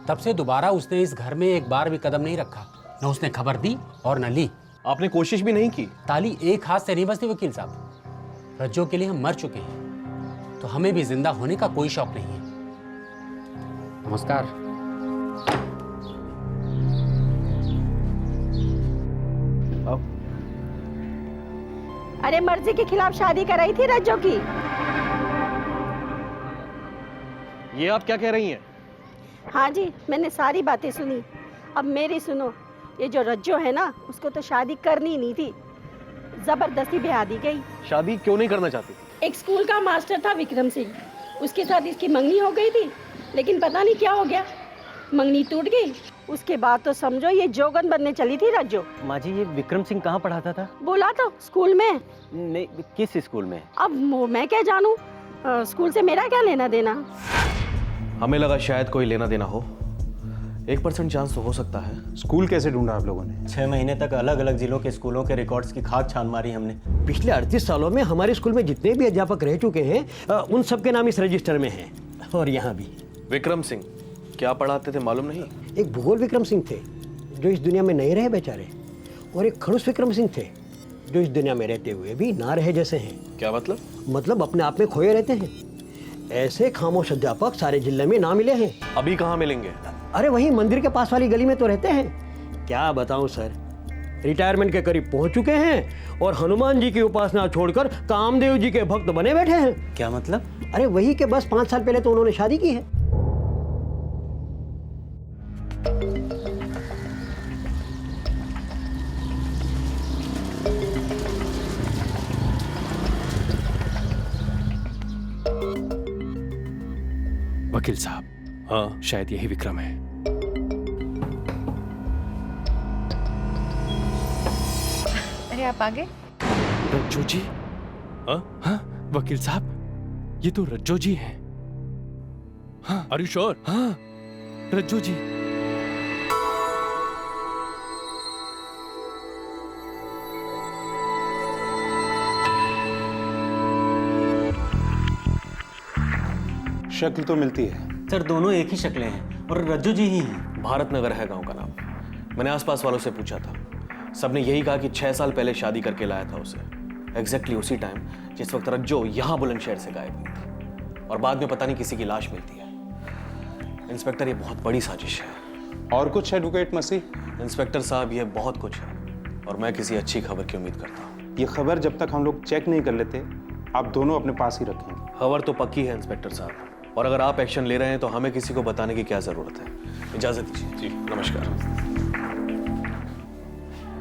तब से दोबारा उसने इस घर में एक बार भी कदम नहीं रखा। न उसने खबर दी और न ली। आपने कोशिश भी नहीं की? ताली एक हाथ से नहीं बजती वकील साहब। रज्जो के लिए हम मर चुके हैं तो हमें भी जिंदा होने का कोई शौक नहीं है। नमस्कार। अरे मर्जी के खिलाफ शादी कराई थी रज्जो की। ये आप क्या कह रही हैं? हाँ जी, मैंने सारी बातें सुनी। अब मेरी सुनो। ये जो रज्जो है ना, उसको तो शादी करनी नहीं थी, जबरदस्ती ब्याह दी गई। शादी क्यों नहीं करना चाहती थी? एक स्कूल का मास्टर था विक्रम सिंह, उसके साथ इसकी मंगनी हो गई थी, लेकिन पता नहीं क्या हो गया, मंगनी टूट गई। उसके बाद तो समझो ये जोगन बनने चली थी रज्जो। माँ जी, ये विक्रम सिंह कहाँ पढ़ाता था? बोला तो स्कूल में। नहीं, किस स्कूल में? अब मैं क्या जानूं, स्कूल से मेरा क्या लेना देना। हमें लगा शायद कोई लेना देना हो, 1% चांस तो हो सकता है। स्कूल कैसे ढूंढा आप लोगों ने? 6 महीने तक अलग अलग जिलों के स्कूलों के रिकॉर्ड्स की खाक छान मारी हमने। पिछले 38 सालों में हमारे स्कूल में जितने भी अध्यापक रह चुके हैं उन सबके नाम इस रजिस्टर में हैं, और यहाँ भी। विक्रम सिंह क्या पढ़ाते थे मालूम नहीं? एक भूगोल विक्रम सिंह थे जो इस दुनिया में नहीं रहे बेचारे, और एक खड़ूस विक्रम सिंह थे जो इस दुनिया में रहते हुए भी ना रहे जैसे हैं। क्या मतलब? मतलब अपने आप में खोए रहते हैं। ऐसे खामोश अध्यापक सारे जिले में ना मिले हैं। अभी कहाँ मिलेंगे? अरे वही मंदिर के पास वाली गली में तो रहते हैं। क्या बताऊं सर, रिटायरमेंट के करीब पहुंच चुके हैं और हनुमान जी की उपासना छोड़कर कामदेव जी के भक्त बने बैठे हैं। क्या मतलब? अरे वही के बस 5 साल पहले तो उन्होंने शादी की है। वकील साहब, हाँ शायद यही विक्रम है। अरे आप आ गए? रज्जो जी? हाँ वकील साहब, ये तो रज्जो जी हैं। हाँ, आर यू श्योर? हाँ, रज्जो जी। शक्ल तो मिलती है सर, दोनों एक ही शक्लें हैं और रज्जू जी ही हैं। भारत नगर है गांव का नाम। मैंने आसपास वालों से पूछा था, सबने यही कहा कि 6 साल पहले शादी करके लाया था उसे, एग्जैक्टली उसी टाइम जिस वक्त रज्जो यहाँ बुलंदशहर से गायब हुई थी, और बाद में पता नहीं किसी की लाश मिलती है। इंस्पेक्टर, ये बहुत बड़ी साजिश है। और कुछ एडवोकेट मसीह? इंस्पेक्टर साहब, ये बहुत कुछ है, और मैं किसी अच्छी खबर की उम्मीद करता हूँ। ये खबर जब तक हम लोग चेक नहीं कर लेते, आप दोनों अपने पास ही रखें। खबर तो पक्की है इंस्पेक्टर साहब, और अगर आप एक्शन ले रहे हैं तो हमें किसी को बताने की क्या जरूरत है। इजाजत दीजिए। जी नमस्कार।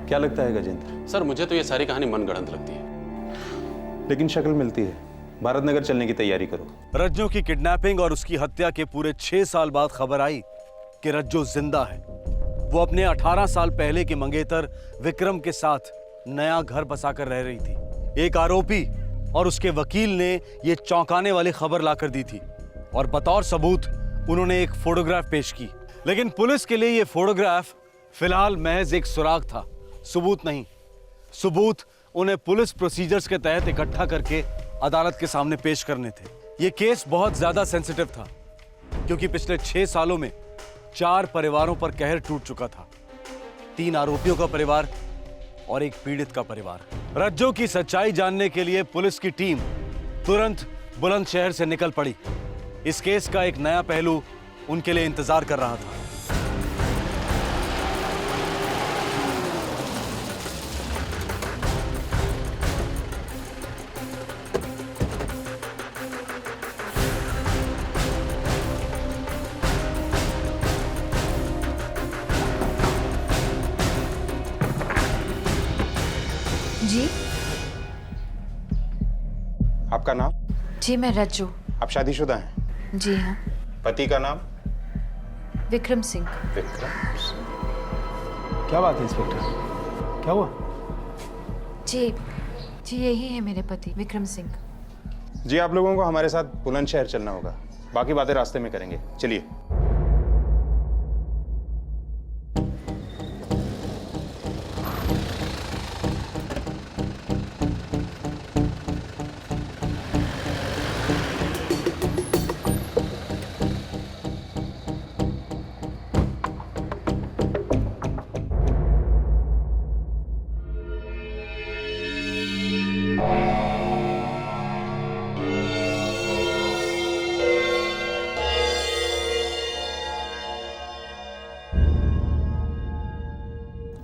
क्या लगता है गजेंद्र? सर मुझे तो ये सारी कहानी मनगढ़ंत लगती है। लेकिन शक्ल मिलती है। भारत नगर चलने की तैयारी करो। रज्जो की किडनैपिंग और उसकी हत्या के पूरे 6 साल बाद खबर आई कि रज्जो जिंदा है। वो अपने 18 साल पहले के मंगेतर विक्रम के साथ नया घर बसाकर रह रही थी। एक आरोपी और उसके वकील ने ये चौंकाने वाली खबर लाकर दी थी, और बतौर सबूत उन्होंने एक फोटोग्राफ पेश की। लेकिन पुलिस के लिए ये फोटोग्राफ फिलहाल महज एक सुराग था, सबूत नहीं। सबूत उन्हें पुलिस प्रोसीजर्स के तहत इकट्ठा करके अदालत के सामने पेश करने थे। ये केस बहुत ज्यादा सेंसिटिव था, क्योंकि पिछले 6 सालों में 4 परिवारों पर कहर टूट चुका था। 3 आरोपियों का परिवार और एक पीड़ित का परिवार। रज्जो की सच्चाई जानने के लिए पुलिस की टीम तुरंत बुलंदशहर से निकल पड़ी। इस केस का एक नया पहलू उनके लिए इंतजार कर रहा था। जी? आपका नाम? जी मैं रज्जू। आप शादीशुदा हैं? जी हाँ। पति का नाम? विक्रम सिंह। विक्रम। क्या बात है इंस्पेक्टर, क्या हुआ? जी यही है मेरे पति विक्रम सिंह। जी आप लोगों को हमारे साथ बुलंदशहर चलना होगा, बाकी बातें रास्ते में करेंगे। चलिए।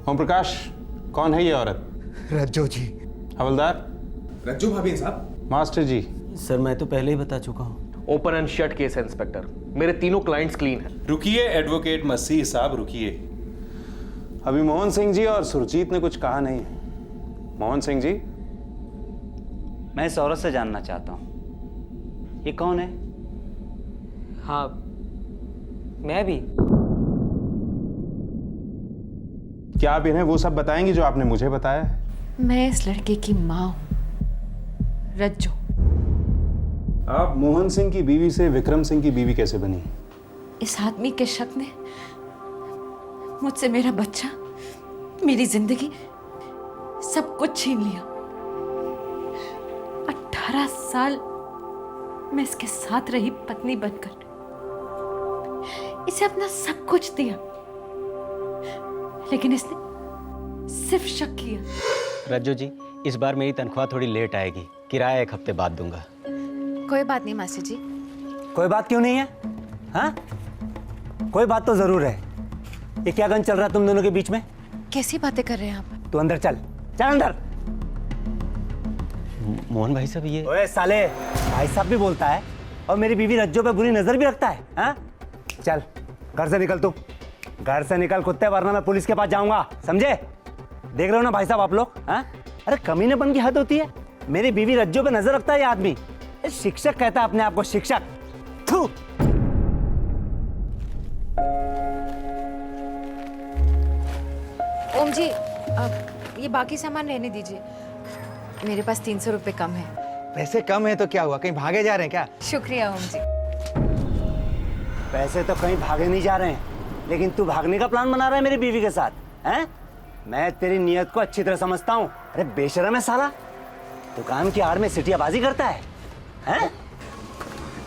ओम प्रकाश, कौन है ये औरत? रज्जो जी। हवलदार? रज्जो भाभी साहब। मास्टर जी। सर मैं तो पहले ही बता चुका हूँ। ओपन एंड शट केस है इंस्पेक्टर, मेरे तीनों क्लाइंट्स क्लीन हैं। रुकिए एडवोकेट मसीह साहब, रुकिए। अभी मोहन सिंह जी और सुरजीत ने कुछ कहा नहीं है। मोहन सिंह जी? मैं इस औरत से जानना चाहता हूँ, ये कौन है? हाँ मैं भी। क्या आप इन्हें वो सब बताएंगी जो आपने मुझे बताया? मैं इस लड़के की माँ हूँ, रज्जो। आप मोहन सिंह की बीवी से विक्रम सिंह की बीवी कैसे बनी? इस आदमी के शक ने मुझसे मेरा बच्चा, मेरी जिंदगी, सब कुछ छीन लिया। 18 साल मैं इसके साथ रही पत्नी बनकर, इसे अपना सब कुछ दिया, लेकिन इसने सिर्फ शक किया। रज्जू जी, इस बार मेरी तनख्वाह थोड़ी लेट आएगी, किराया 1 हफ्ते बाद दूंगा। कोई बात नहीं मास्टर जी। कोई बात क्यों नहीं है? हाँ, कोई बात तो जरूर है। ये क्या गन चल रहा है तुम दोनों के बीच में? कैसी बातें कर रहे हैं आप? तू अंदर चल, चल अंदर। मोहन भाई साहब, ये ओए साले, भाई साहब भी बोलता है और मेरी बीवी रज्जो पे बुरी नजर भी रखता है। हाँ, चल घर से निकल तू, घर से निकल कुत्ते, वरना मैं पुलिस के पास जाऊंगा, समझे? देख रहे हो ना भाई साहब आप लोग? हाँ, अरे कमीनेपन की हद होती है। मेरी बीवी रज्जो पे नजर रखता है ये आदमी। शिक्षक कहता है अपने आप को, शिक्षक। थू। ओम जी, ये बाकी सामान रहने दीजिए, मेरे पास 300 रुपए कम है। पैसे कम है तो क्या हुआ, कहीं भागे जा रहे हैं क्या? शुक्रिया ओम जी। पैसे तो कहीं भागे नहीं जा रहे हैं, लेकिन तू भागने का प्लान बना रहा है मेरी बीवी के साथ, हैं? मैं तेरी नीयत को अच्छी तरह समझता हूँ। अरे बेशरम है साला, दुकान की आड़ में सिटियाबाजी करता है, हैं?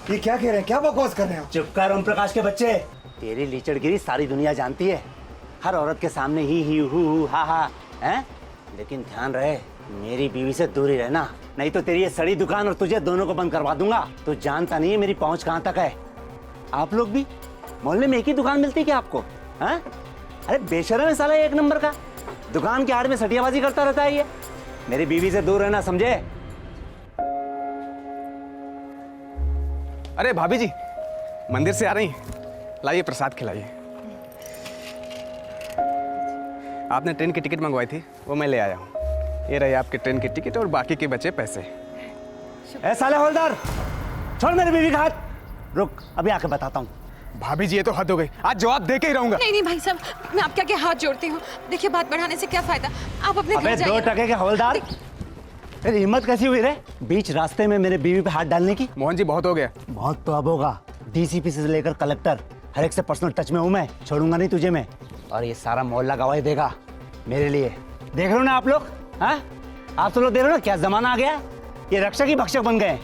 ये क्या कह रहे हैं, क्या बकवास कर रहे हो? चुप कर ओम प्रकाश के बच्चे। तेरी लीचड़गिरी सारी दुनिया जानती है, हर औरत के सामने ही हु हा हा, हैं? लेकिन ध्यान रहे, मेरी बीवी से दूर ही रहना, नहीं तो तेरी ये सड़ी दुकान और तुझे दोनों को बंद करवा दूंगा। तू जानता नहीं है मेरी पहुंच कहां तक है। आप लोग भी मोहल्ले में एक ही दुकान मिलती है क्या आपको? हैं? अरे बेशरम है साला, 1 नंबर का, दुकान के आड़ में सटियाबाजी करता रहता है ये। मेरी बीवी से दूर रहना, समझे? अरे भाभी जी, मंदिर से आ रही, लाइए प्रसाद खिलाइए। आपने ट्रेन की टिकट मंगवाई थी, वो मैं ले आया हूँ। ये रही आपकी ट्रेन की टिकट और बाकी के बचे पैसे। ए साले हवलदार, छोड़ मेरी बीवी का हाथ। रुक, अभी आके बताता हूँ। भाभी जी ये तो हद हो गई, आज जवाब दे के ही रहूंगा। नहीं नहीं भाई साहब, मैं आपके आगे हाथ जोड़ती हूँ। देखिए बात बढ़ाने से क्या फायदा, आप अपने घर जाइए। 2 टके के हवलदार, तेरी हिम्मत कैसी हुई रे बीच रास्ते में मेरे बीवी पे हाथ डालने की? मोहन जी बहुत हो गया। बहुत तो अब होगा। डीसीपी से लेकर कलेक्टर, हर एक से पर्सनल टच में हूँ मैं, छोड़ूंगा नहीं तुझे मैं। और ये सारा मोहल्ला गवाही देगा मेरे लिए। देख रहे हो ना आप लोग? हाँ, आप सब लोग देख रहे हो ना क्या जमाना आ गया? ये रक्षक ही भक्षक बन गए।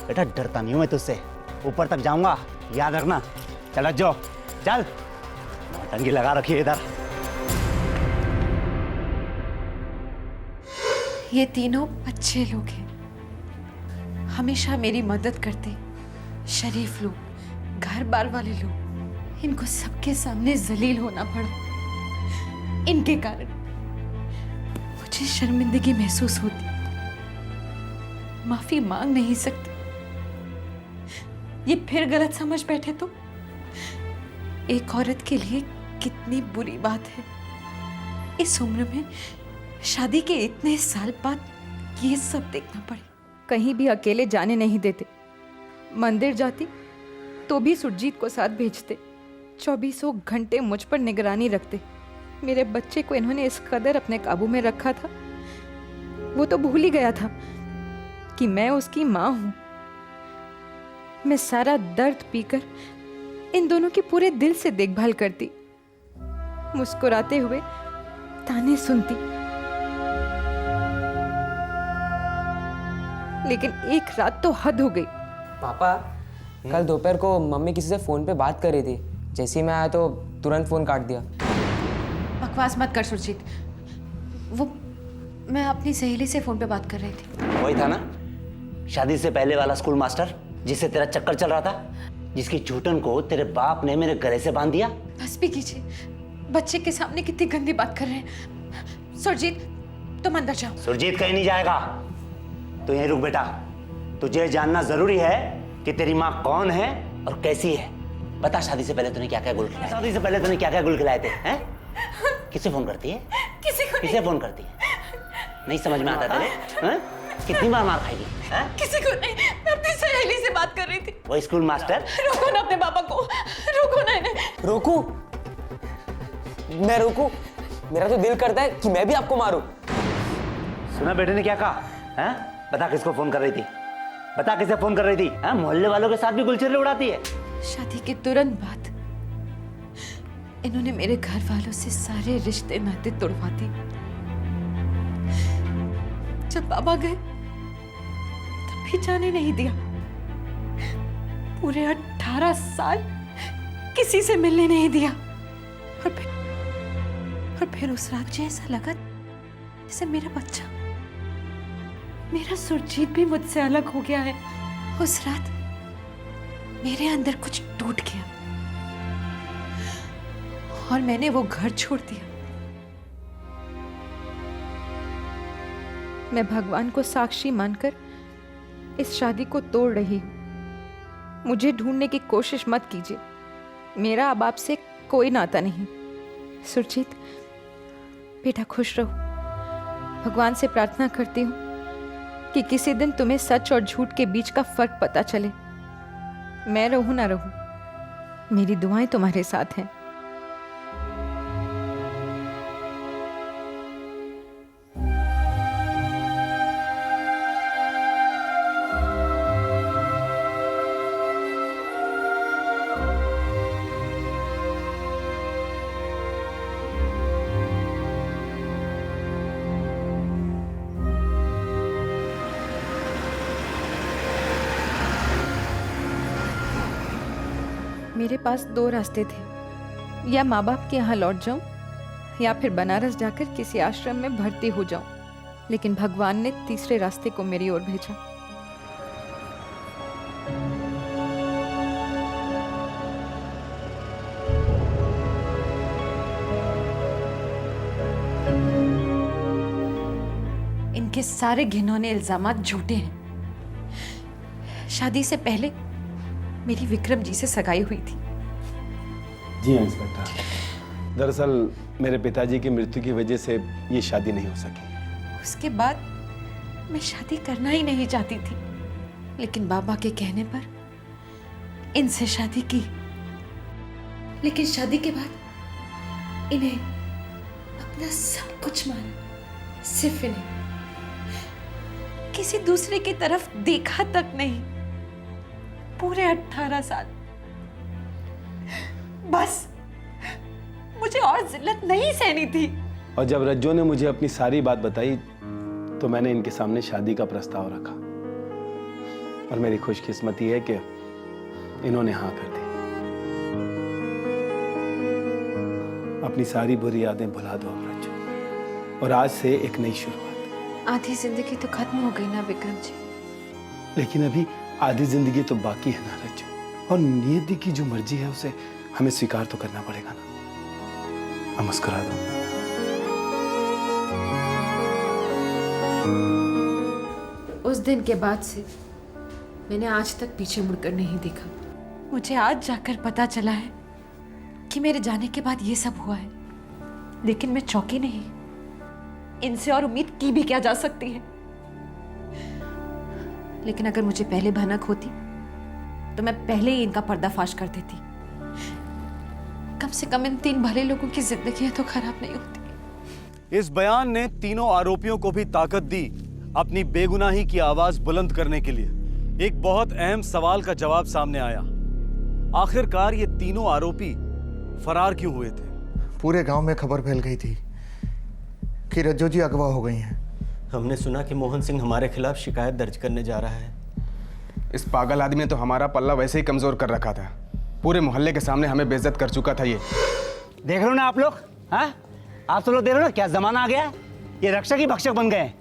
बेटा डरता नहीं हूँ मैं तुझसे, ऊपर तक जाऊंगा, याद रखना। चल जो, चल, टंगी लगा रखी है इधर। ये तीनों अच्छे लोग हैं, हमेशा मेरी मदद करते, शरीफ लोग, घर बार वाले लोग। इनको सबके सामने जलील होना पड़ा, इनके कारण मुझे शर्मिंदगी महसूस होती, माफी मांग नहीं सकती। ये फिर गलत समझ बैठे तो एक औरत के लिए कितनी बुरी बात है, इस उम्र में शादी के इतने साल बाद ये सब देखना पड़े। कहीं भी अकेले जाने नहीं देते, मंदिर जाती तो भी सुरजीत को साथ भेजते, 24 घंटे मुझ पर निगरानी रखते। मेरे बच्चे को इन्होंने इस कदर अपने काबू में रखा था, वो तो भूल ही गया था कि मैं उसकी माँ हूं। मैं सारा दर्द पीकर इन दोनों की पूरे दिल से देखभाल करती, मुस्कुराते हुए ताने सुनती। लेकिन एक रात तो हद हो गई। पापा, कल दोपहर को मम्मी किसी से फोन पे बात कर रही थी, जैसे ही मैं आया तो तुरंत फोन काट दिया। बकवास मत कर सुरजीत, वो मैं अपनी सहेली से फोन पे बात कर रही थी। वही था ना, शादी से पहले वाला स्कूल मास्टर जिससे तेरा चक्कर चल रहा था, जिसकी झूठन को तेरे बाप ने मेरे गले से बांध दिया। बस भी कीजिए, बच्चे के सामने कितनी गंदी बात कर रहे हैं। सुरजीत तुम अंदर जाओ। सुरजीत कहीं नहीं जाएगा, तो यहीं रुक बेटा। तुझे जानना जरूरी है कि तेरी माँ कौन है और कैसी है। बता, शादी से पहले तूने क्या क्या गुल खिलाए? शादी से पहले तूने क्या क्या गुल खिलाए थे? हैं? किसे फोन करती है? किसे फोन करती है? नहीं समझ में आता तेरे? हैं? कितनी बार मार खाएगी? किसी को नहीं, मैं अपनी सहेली से बात कर रही थी। वो स्कूल मास्टर? रोको ना अपने पापा को, रोको ना इन्हें। रोकू? मैं रोकू? मेरा तो दिल करता है कि मैं भी आपको मारूं। सुना बेटे ने क्या कहा? हैं? बता किसको फोन कर रही थी? बता किसे फोन कर रही थी? हैं? मोहल्ले वालों के साथ भी गुलछर्रे उड़ाती है। शादी के तुरंत बाद इन्होंने मेरे घर वालों से सारे रिश्ते नाते तोड़वा दिए। जब बाबा गए तब भी जाने नहीं दिया। पूरे 18 साल किसी से मिलने नहीं दिया। और फिर उस रात जो ऐसा लगा जैसे मेरा बच्चा, मेरा सुरजीत भी मुझसे अलग हो गया है। उस रात मेरे अंदर कुछ टूट गया और मैंने वो घर छोड़ दिया। मैं भगवान को साक्षी मानकर इस शादी को तोड़ रही हूं। मुझे ढूंढने की कोशिश मत कीजिए। मेरा अब आपसे कोई नाता नहीं। सुरजीत बेटा खुश रहो। भगवान से प्रार्थना करती हूँ कि किसी दिन तुम्हें सच और झूठ के बीच का फर्क पता चले। मैं रहूं ना रहूं, मेरी दुआएं तुम्हारे साथ हैं। मेरे पास 2 रास्ते थे, या माँ बाप के यहाँ लौट जाऊं या फिर बनारस जाकर किसी आश्रम में भर्ती हो जाऊं। लेकिन भगवान ने तीसरे रास्ते को मेरी ओर भेजा। इनके सारे घिनौने इल्जामात झूठे हैं। शादी से पहले मेरी विक्रम जी से सगाई हुई थी। जी हाँ इंस्पेक्टर, दरअसल मेरे पिताजी की मृत्यु की वजह से ये शादी नहीं हो सकी। उसके बाद मैं शादी करना ही नहीं चाहती थी, लेकिन बाबा के कहने पर इनसे शादी की। लेकिन शादी के बाद इन्हें अपना सब कुछ माना, सिर्फ इन्हें। किसी दूसरे की तरफ देखा तक नहीं। पूरे 18 साल। बस मुझे और जिल्लत नहीं सहनी थी। और जब रज्जो ने मुझे अपनी सारी बात बताई तो मैंने इनके सामने शादी का प्रस्ताव रखा। और मेरी खुशकिस्मती है कि इन्होंने हाँ कर दी। अपनी सारी बुरी यादें भुला दो अब रज्जो, और आज से एक नई शुरुआत। आधी जिंदगी तो खत्म हो गई ना विक्रम जी। लेकिन अभी आधी जिंदगी तो बाकी है ना रज्जो, और नियति की जो मर्जी है उसे हमें स्वीकार तो करना पड़ेगा ना। अब मुस्कुरा दो। उस दिन के बाद से मैंने आज तक पीछे मुड़कर नहीं देखा। मुझे आज जाकर पता चला है कि मेरे जाने के बाद ये सब हुआ है, लेकिन मैं चौंकी नहीं। इनसे और उम्मीद की भी क्या जा सकती है। लेकिन अगर मुझे पहले भनक होती तो मैं पहले ही इनका पर्दाफाश कर देती। कम से कम इन 3 भले लोगों की जिंदगी तो खराब नहीं होती। इस बयान ने तीनों आरोपियों को भी ताकत दी अपनी बेगुनाही की आवाज बुलंद करने के लिए। एक बहुत अहम सवाल का जवाब सामने आया। आखिरकार ये तीनों आरोपी फरार क्यों हुए थे? पूरे गांव में खबर फैल गई थी कि रज्जो जी अगवा हो गई हैं। हमने सुना कि मोहन सिंह हमारे खिलाफ शिकायत दर्ज करने जा रहा है। इस पागल आदमी ने तो हमारा पल्ला वैसे ही कमजोर कर रखा था। पूरे मोहल्ले के सामने हमें बेइज्जत कर चुका था ये। देख रहे हो ना आप लोग? हाँ, आप तो लोग देख रहे हो ना क्या जमाना आ गया है। ये रक्षक ही भक्षक बन गए।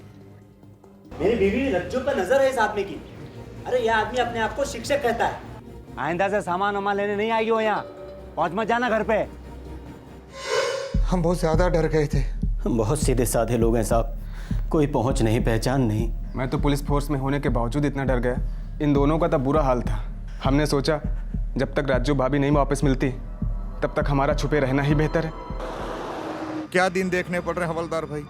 मेरी बीवी रज्जो पर नजर है इस आदमी की। अरे यह आदमी अपने आप को शिक्षक कहता है। आइंदा से सामान वामान लेने नहीं आई हो यहाँ। पहुंच मत जाना घर पे। हम बहुत ज्यादा डर गए थे। हम बहुत सीधे साधे लोग हैं साहब, कोई पहुंच नहीं, पहचान नहीं। मैं तो पुलिस फोर्स में होने के बावजूद इतना डर गया। इन दोनों का तब बुरा हाल था। हमने सोचा जब तक राजू भाभी नहीं वापस मिलती तब तक हमारा छुपे रहना ही बेहतर है। क्या दिन देखने पड़ रहे हवलदार भाई।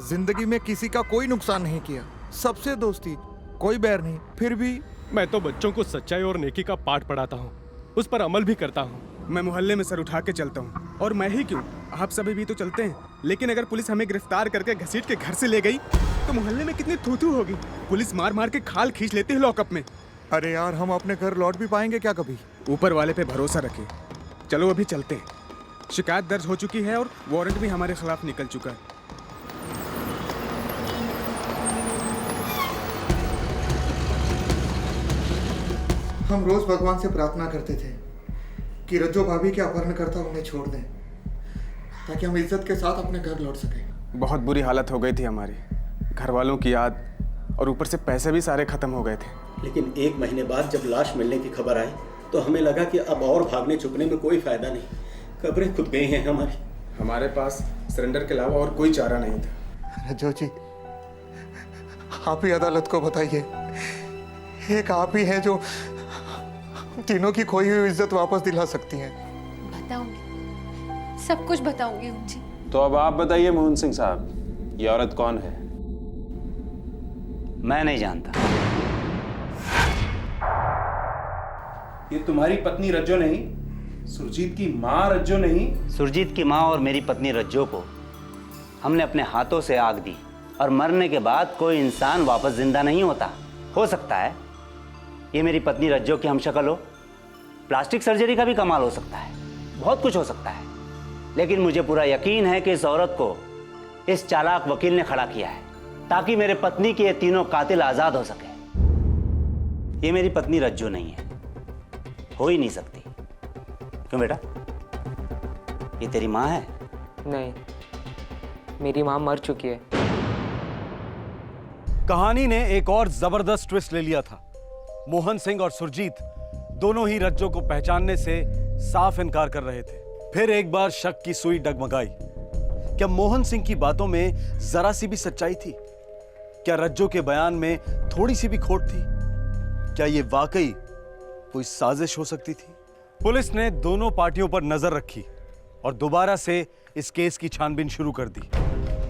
जिंदगी में किसी का कोई नुकसान नहीं किया, सबसे दोस्ती, कोई बैर नहीं। फिर भी मैं तो बच्चों को सच्चाई और नेकी का पाठ पढ़ाता हूँ, उस पर अमल भी करता हूँ। मैं मोहल्ले में सर उठा के चलता हूँ। और मैं ही क्यों, आप सभी भी तो चलते हैं। लेकिन अगर पुलिस हमें गिरफ्तार करके घसीट के घर से ले गई तो मोहल्ले में कितनी थू-थू होगी। पुलिस मार मार के खाल खींच लेती है लॉकअप में। अरे यार, हम अपने घर लौट भी पाएंगे क्या कभी? ऊपर वाले पे भरोसा रखे। चलो अभी चलते हैं। शिकायत दर्ज हो चुकी है और वारंट भी हमारे खिलाफ निकल चुका है। हम रोज भगवान से प्रार्थना करते थे कि रज्जो भाभी के अपहरणकर्ता उन्हें छोड़ दें ताकि हम इज्जत के साथ अपने घर लौट सकें। बहुत बुरी हालत हो गई थी हमारी, घर वालों की याद और ऊपर से पैसे भी सारे खत्म हो गए थे। लेकिन 1 महीने बाद जब लाश मिलने की खबर आई तो हमें लगा कि अब और भागने छुपने में कोई फायदा नहीं, कब्रें खुद गई हैं हमारी। हमारे पास सरेंडर के अलावा और कोई चारा नहीं था। रज्जो जी, आप ही अदालत को बताइए, एक आप ही हैं जो तीनों की खोई हुई इज्जत वापस दिला सकती हैं। बताऊंगी, सब कुछ बताऊंगी जी। तो अब आप बताइए मोहन सिंह साहब, ये औरत कौन है? मैं नहीं जानता। ये तुम्हारी पत्नी रज्जो नहीं, सुरजीत की माँ रज्जो नहीं? सुरजीत की माँ और मेरी पत्नी रज्जो को हमने अपने हाथों से आग दी और मरने के बाद कोई इंसान वापस जिंदा नहीं होता। हो सकता है ये मेरी पत्नी रज्जो की हमशक्ल हो, प्लास्टिक सर्जरी का भी कमाल हो सकता है, बहुत कुछ हो सकता है, लेकिन मुझे पूरा यकीन है कि इस औरत को इस चालाक वकील ने खड़ा किया है ताकि मेरे पत्नी के ये तीनों कातिल आजाद हो सके। ये मेरी पत्नी रज्जो नहीं है, हो ही नहीं सकती। क्यों बेटा, ये तेरी माँ है? नहीं, मेरी माँ मर चुकी है। कहानी ने एक और जबरदस्त ट्विस्ट ले लिया था। मोहन सिंह और सुरजीत दोनों ही रज्जो को पहचानने से साफ इनकार कर रहे थे। फिर एक बार शक की सुई डगमगाई। क्या मोहन सिंह की बातों में जरा सी भी सच्चाई थी? क्या रज्जो के बयान में थोड़ी सी भी खोट थी? क्या यह वाकई कोई साजिश हो सकती थी? पुलिस ने दोनों पार्टियों पर नजर रखी और दोबारा से इस केस की छानबीन शुरू कर दी।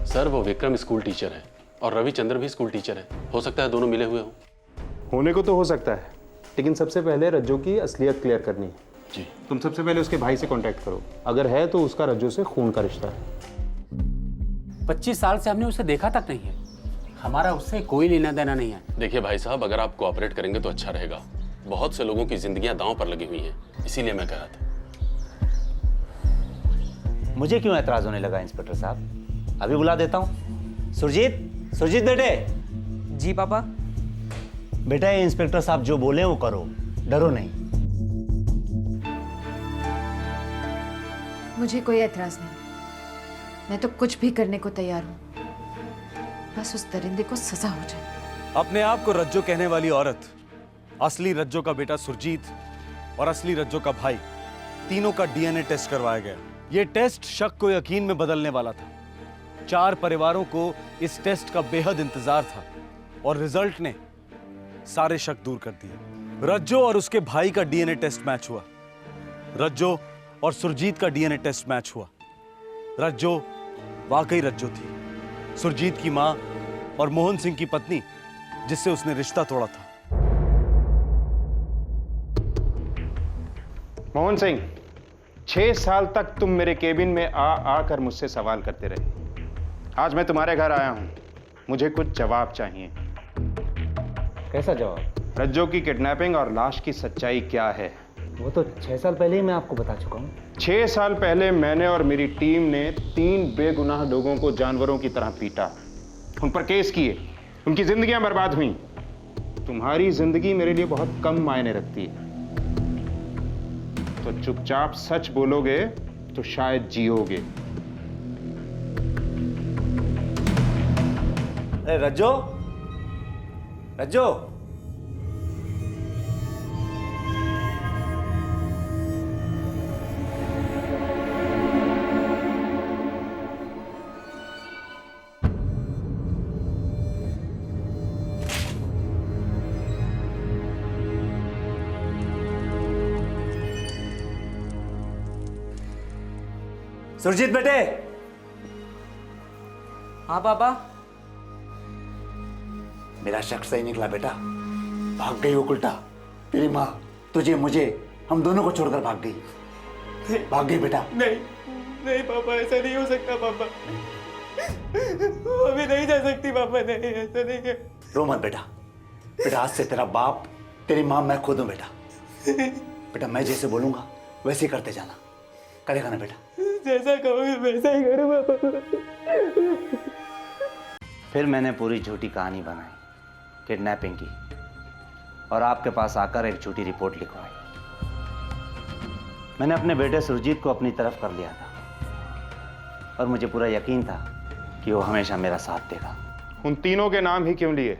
सर, वो विक्रम स्कूल टीचर है और रविचंद्र भी स्कूल टीचर है। हो सकता है दोनों मिले हुए हों। होने को तो हो सकता है, लेकिन सबसे पहले रज्जो की असलियत क्लियर करनी है। जी। तुम सबसे पहले उसके भाई से कांटेक्ट करो, अगर है तो उसका रज्जो से खून का रिश्ता है। 25 साल से हमने उसे देखा तक नहीं है, हमारा उससे कोई लेना देना नहीं है। देखिए भाई साहब, अगर आप कोऑपरेट करेंगे तो अच्छा रहेगा। बहुत से लोगों की जिंदगियां दांव पर लगी हुई हैं, इसीलिए मैं कह रहा था। मुझे क्यों एतराज होने लगा इंस्पेक्टर साहब? अभी बुला देता हूँ। सुरजीत, सुरजीत बेटे। जी पापा। बेटा, ये इंस्पेक्टर साहब जो बोले वो करो, डरो नहीं। मुझे कोई एतराज नहीं, मैं तो कुछ भी करने को तैयार हूँ, बस उस दरिंदे को सजा हो जाए। अपने आप को रज्जो कहने वाली औरत, असली रज्जो का बेटा सुरजीत और असली रज्जो का भाई, तीनों का डीएनए टेस्ट करवाया गया। यह टेस्ट शक को यकीन में बदलने वाला था। 4 परिवारों को इस टेस्ट का बेहद इंतजार था और रिजल्ट ने सारे शक दूर कर दिए। रज्जो और उसके भाई का डीएनए टेस्ट मैच हुआ। रज्जो और सुरजीत का डीएनए टेस्ट मैच हुआ। रज्जो वाकई रज्जो थी, सुरजीत की मां और मोहन सिंह की पत्नी जिससे उसने रिश्ता तोड़ा था। मोहन सिंह, 6 साल तक तुम मेरे केबिन में आकर मुझसे सवाल करते रहे। आज मैं तुम्हारे घर आया हूं, मुझे कुछ जवाब चाहिए। कैसा जवाब? रज्जो की किडनैपिंग और लाश की सच्चाई क्या है? वो तो 6 साल पहले ही मैं आपको बता चुका हूँ। 6 साल पहले मैंने और मेरी टीम ने 3 बेगुनाह लोगों को जानवरों की तरह पीटा, उन पर केस किए, उनकी जिंदगियां बर्बाद हुई। तुम्हारी जिंदगी मेरे लिए बहुत कम मायने रखती है, तो चुपचाप सच बोलोगे तो शायद जियोगे। अरे रज्जो, रज्जो। सुरजीत बेटे। हाँ पापा। मेरा शक सही निकला बेटा, भाग गई वो उल्टा। तेरी माँ तुझे, मुझे, हम दोनों को छोड़कर भाग गई। भाग गई बेटा। नहीं नहीं पापा, ऐसा नहीं हो सकता पापा, अभी नहीं जा सकती पापा, नहीं ऐसा नहीं है। रो मत बेटा, बेटा आज से तेरा बाप, तेरी माँ मैं खुद हूँ बेटा। बेटा मैं जैसे बोलूंगा वैसे ही करते जाना, करेगा ना बेटा? जैसा कहोगे वैसा ही करूँगा। फिर मैंने पूरी झूठी कहानी बनाई किडनैपिंग की और आपके पास आकर एक झूठी रिपोर्ट लिखवाई। मैंने अपने बेटे सुरजीत को अपनी तरफ कर लिया था और मुझे पूरा यकीन था कि वो हमेशा मेरा साथ देगा। उन तीनों के नाम ही क्यों लिए,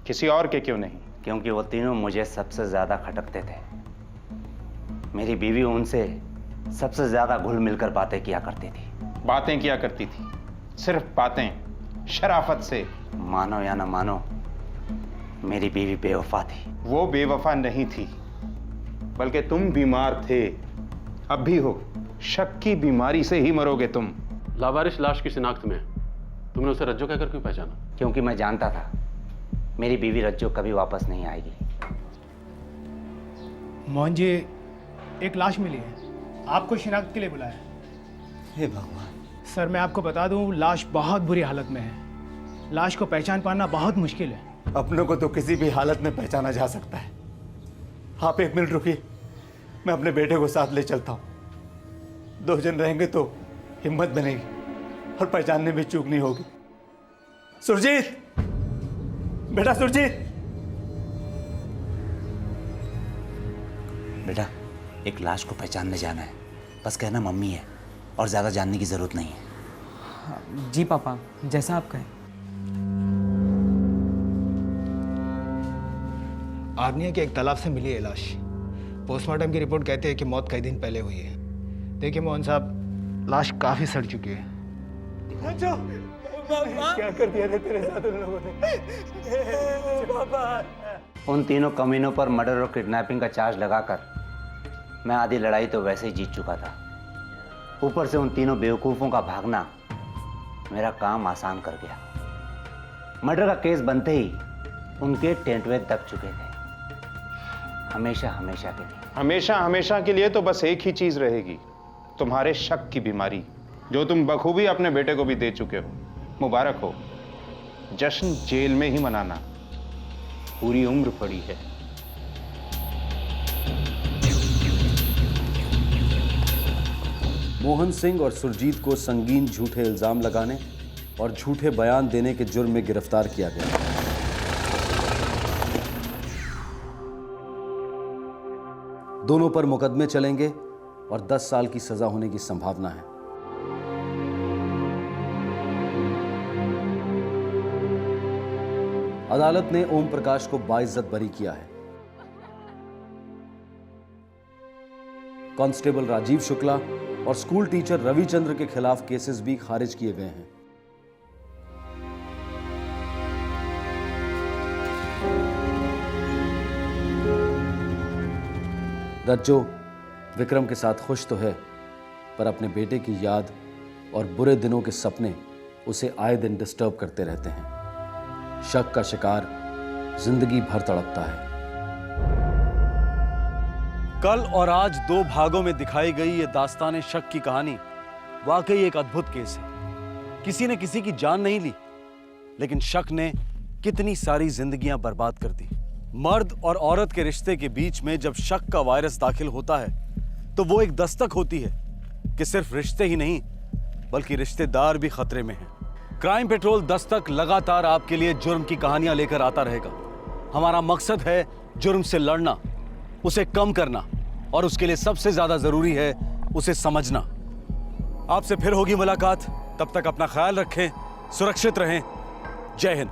किसी और के क्यों नहीं? क्योंकि वो तीनों मुझे सबसे ज्यादा खटकते थे। मेरी बीवी उनसे सबसे ज्यादा घुल मिलकर बातें किया करती थी। बातें किया करती थी, सिर्फ बातें, शराफत से। मानो या ना मानो, मेरी बीवी बेवफा थी। वो बेवफा नहीं थी, बल्कि तुम बीमार थे, अब भी हो। शक की बीमारी से ही मरोगे तुम। लावारिस लाश की शिनाख्त में तुमने उसे रज्जो कहकर क्यों पहचाना? क्योंकि मैं जानता था मेरी बीवी रज्जो कभी वापस नहीं आएगी। मोहन जी, एक लाश मिली है, आपको शिनाख्त के लिए बुलाया है। हे भगवान। सर मैं आपको बता दूं, लाश बहुत बुरी हालत में है। लाश को पहचान पाना बहुत मुश्किल है। अपनों को तो किसी भी हालत में पहचाना जा सकता है। आप 1 मिनट रुकिए, मैं अपने बेटे को साथ ले चलता हूँ। 2 जन रहेंगे तो हिम्मत बनेगी और पहचानने में चूक नहीं होगी। सुरजीत, बेटा सुरजीत। बेटा, एक लाश को पहचानने जाना है, बस कहना मम्मी है और ज्यादा जानने की जरूरत नहीं है। जी पापा, जैसा आप कहें। आर्निया के एक तालाब से मिली है लाश। पोस्टमार्टम की रिपोर्ट कहते हैं कि मौत कई दिन पहले हुई है। देखिए मोहन साहब, लाश काफी सड़ चुकी है। क्या कर दिया था तेरे साथ उन लोगों ने? उन तीनों कमीनों पर मर्डर और किडनैपिंग का चार्ज लगाकर मैं आधी लड़ाई तो वैसे ही जीत चुका था। ऊपर से उन तीनों बेवकूफ़ों का भागना मेरा काम आसान कर गया। मर्डर का केस बनते ही उनके टेंटवे दब चुके थे, हमेशा हमेशा के लिए। हमेशा हमेशा के लिए तो बस एक ही चीज रहेगी, तुम्हारे शक की बीमारी, जो तुम बखूबी अपने बेटे को भी दे चुके हो। मुबारक हो, जश्न जेल में ही मनाना, पूरी उम्र पड़ी है। मोहन सिंह और सुरजीत को संगीन झूठे इल्जाम लगाने और झूठे बयान देने के जुर्म में गिरफ्तार किया गया। दोनों पर मुकदमे चलेंगे और 10 साल की सजा होने की संभावना है। अदालत ने ओम प्रकाश को बाइज्जत बरी किया है। कांस्टेबल राजीव शुक्ला और स्कूल टीचर रविचंद्र के खिलाफ केसेस भी खारिज किए गए हैं। रज्जो विक्रम के साथ खुश तो है, पर अपने बेटे की याद और बुरे दिनों के सपने उसे आए दिन डिस्टर्ब करते रहते हैं। शक का शिकार जिंदगी भर तड़पता है। कल और आज 2 भागों में दिखाई गई ये दास्तान शक की कहानी वाकई एक अद्भुत केस है। किसी ने किसी की जान नहीं ली, लेकिन शक ने कितनी सारी जिंदगियां बर्बाद कर दी। मर्द और औरत के रिश्ते के बीच में जब शक का वायरस दाखिल होता है तो वो एक दस्तक होती है कि सिर्फ रिश्ते ही नहीं बल्कि रिश्तेदार भी खतरे में हैं। क्राइम पेट्रोल दस्तक लगातार आपके लिए जुर्म की कहानियां लेकर आता रहेगा। हमारा मकसद है जुर्म से लड़ना, उसे कम करना, और उसके लिए सबसे ज्यादा जरूरी है उसे समझना। आपसे फिर होगी मुलाकात, तब तक अपना ख्याल रखें, सुरक्षित रहें। जय हिंद।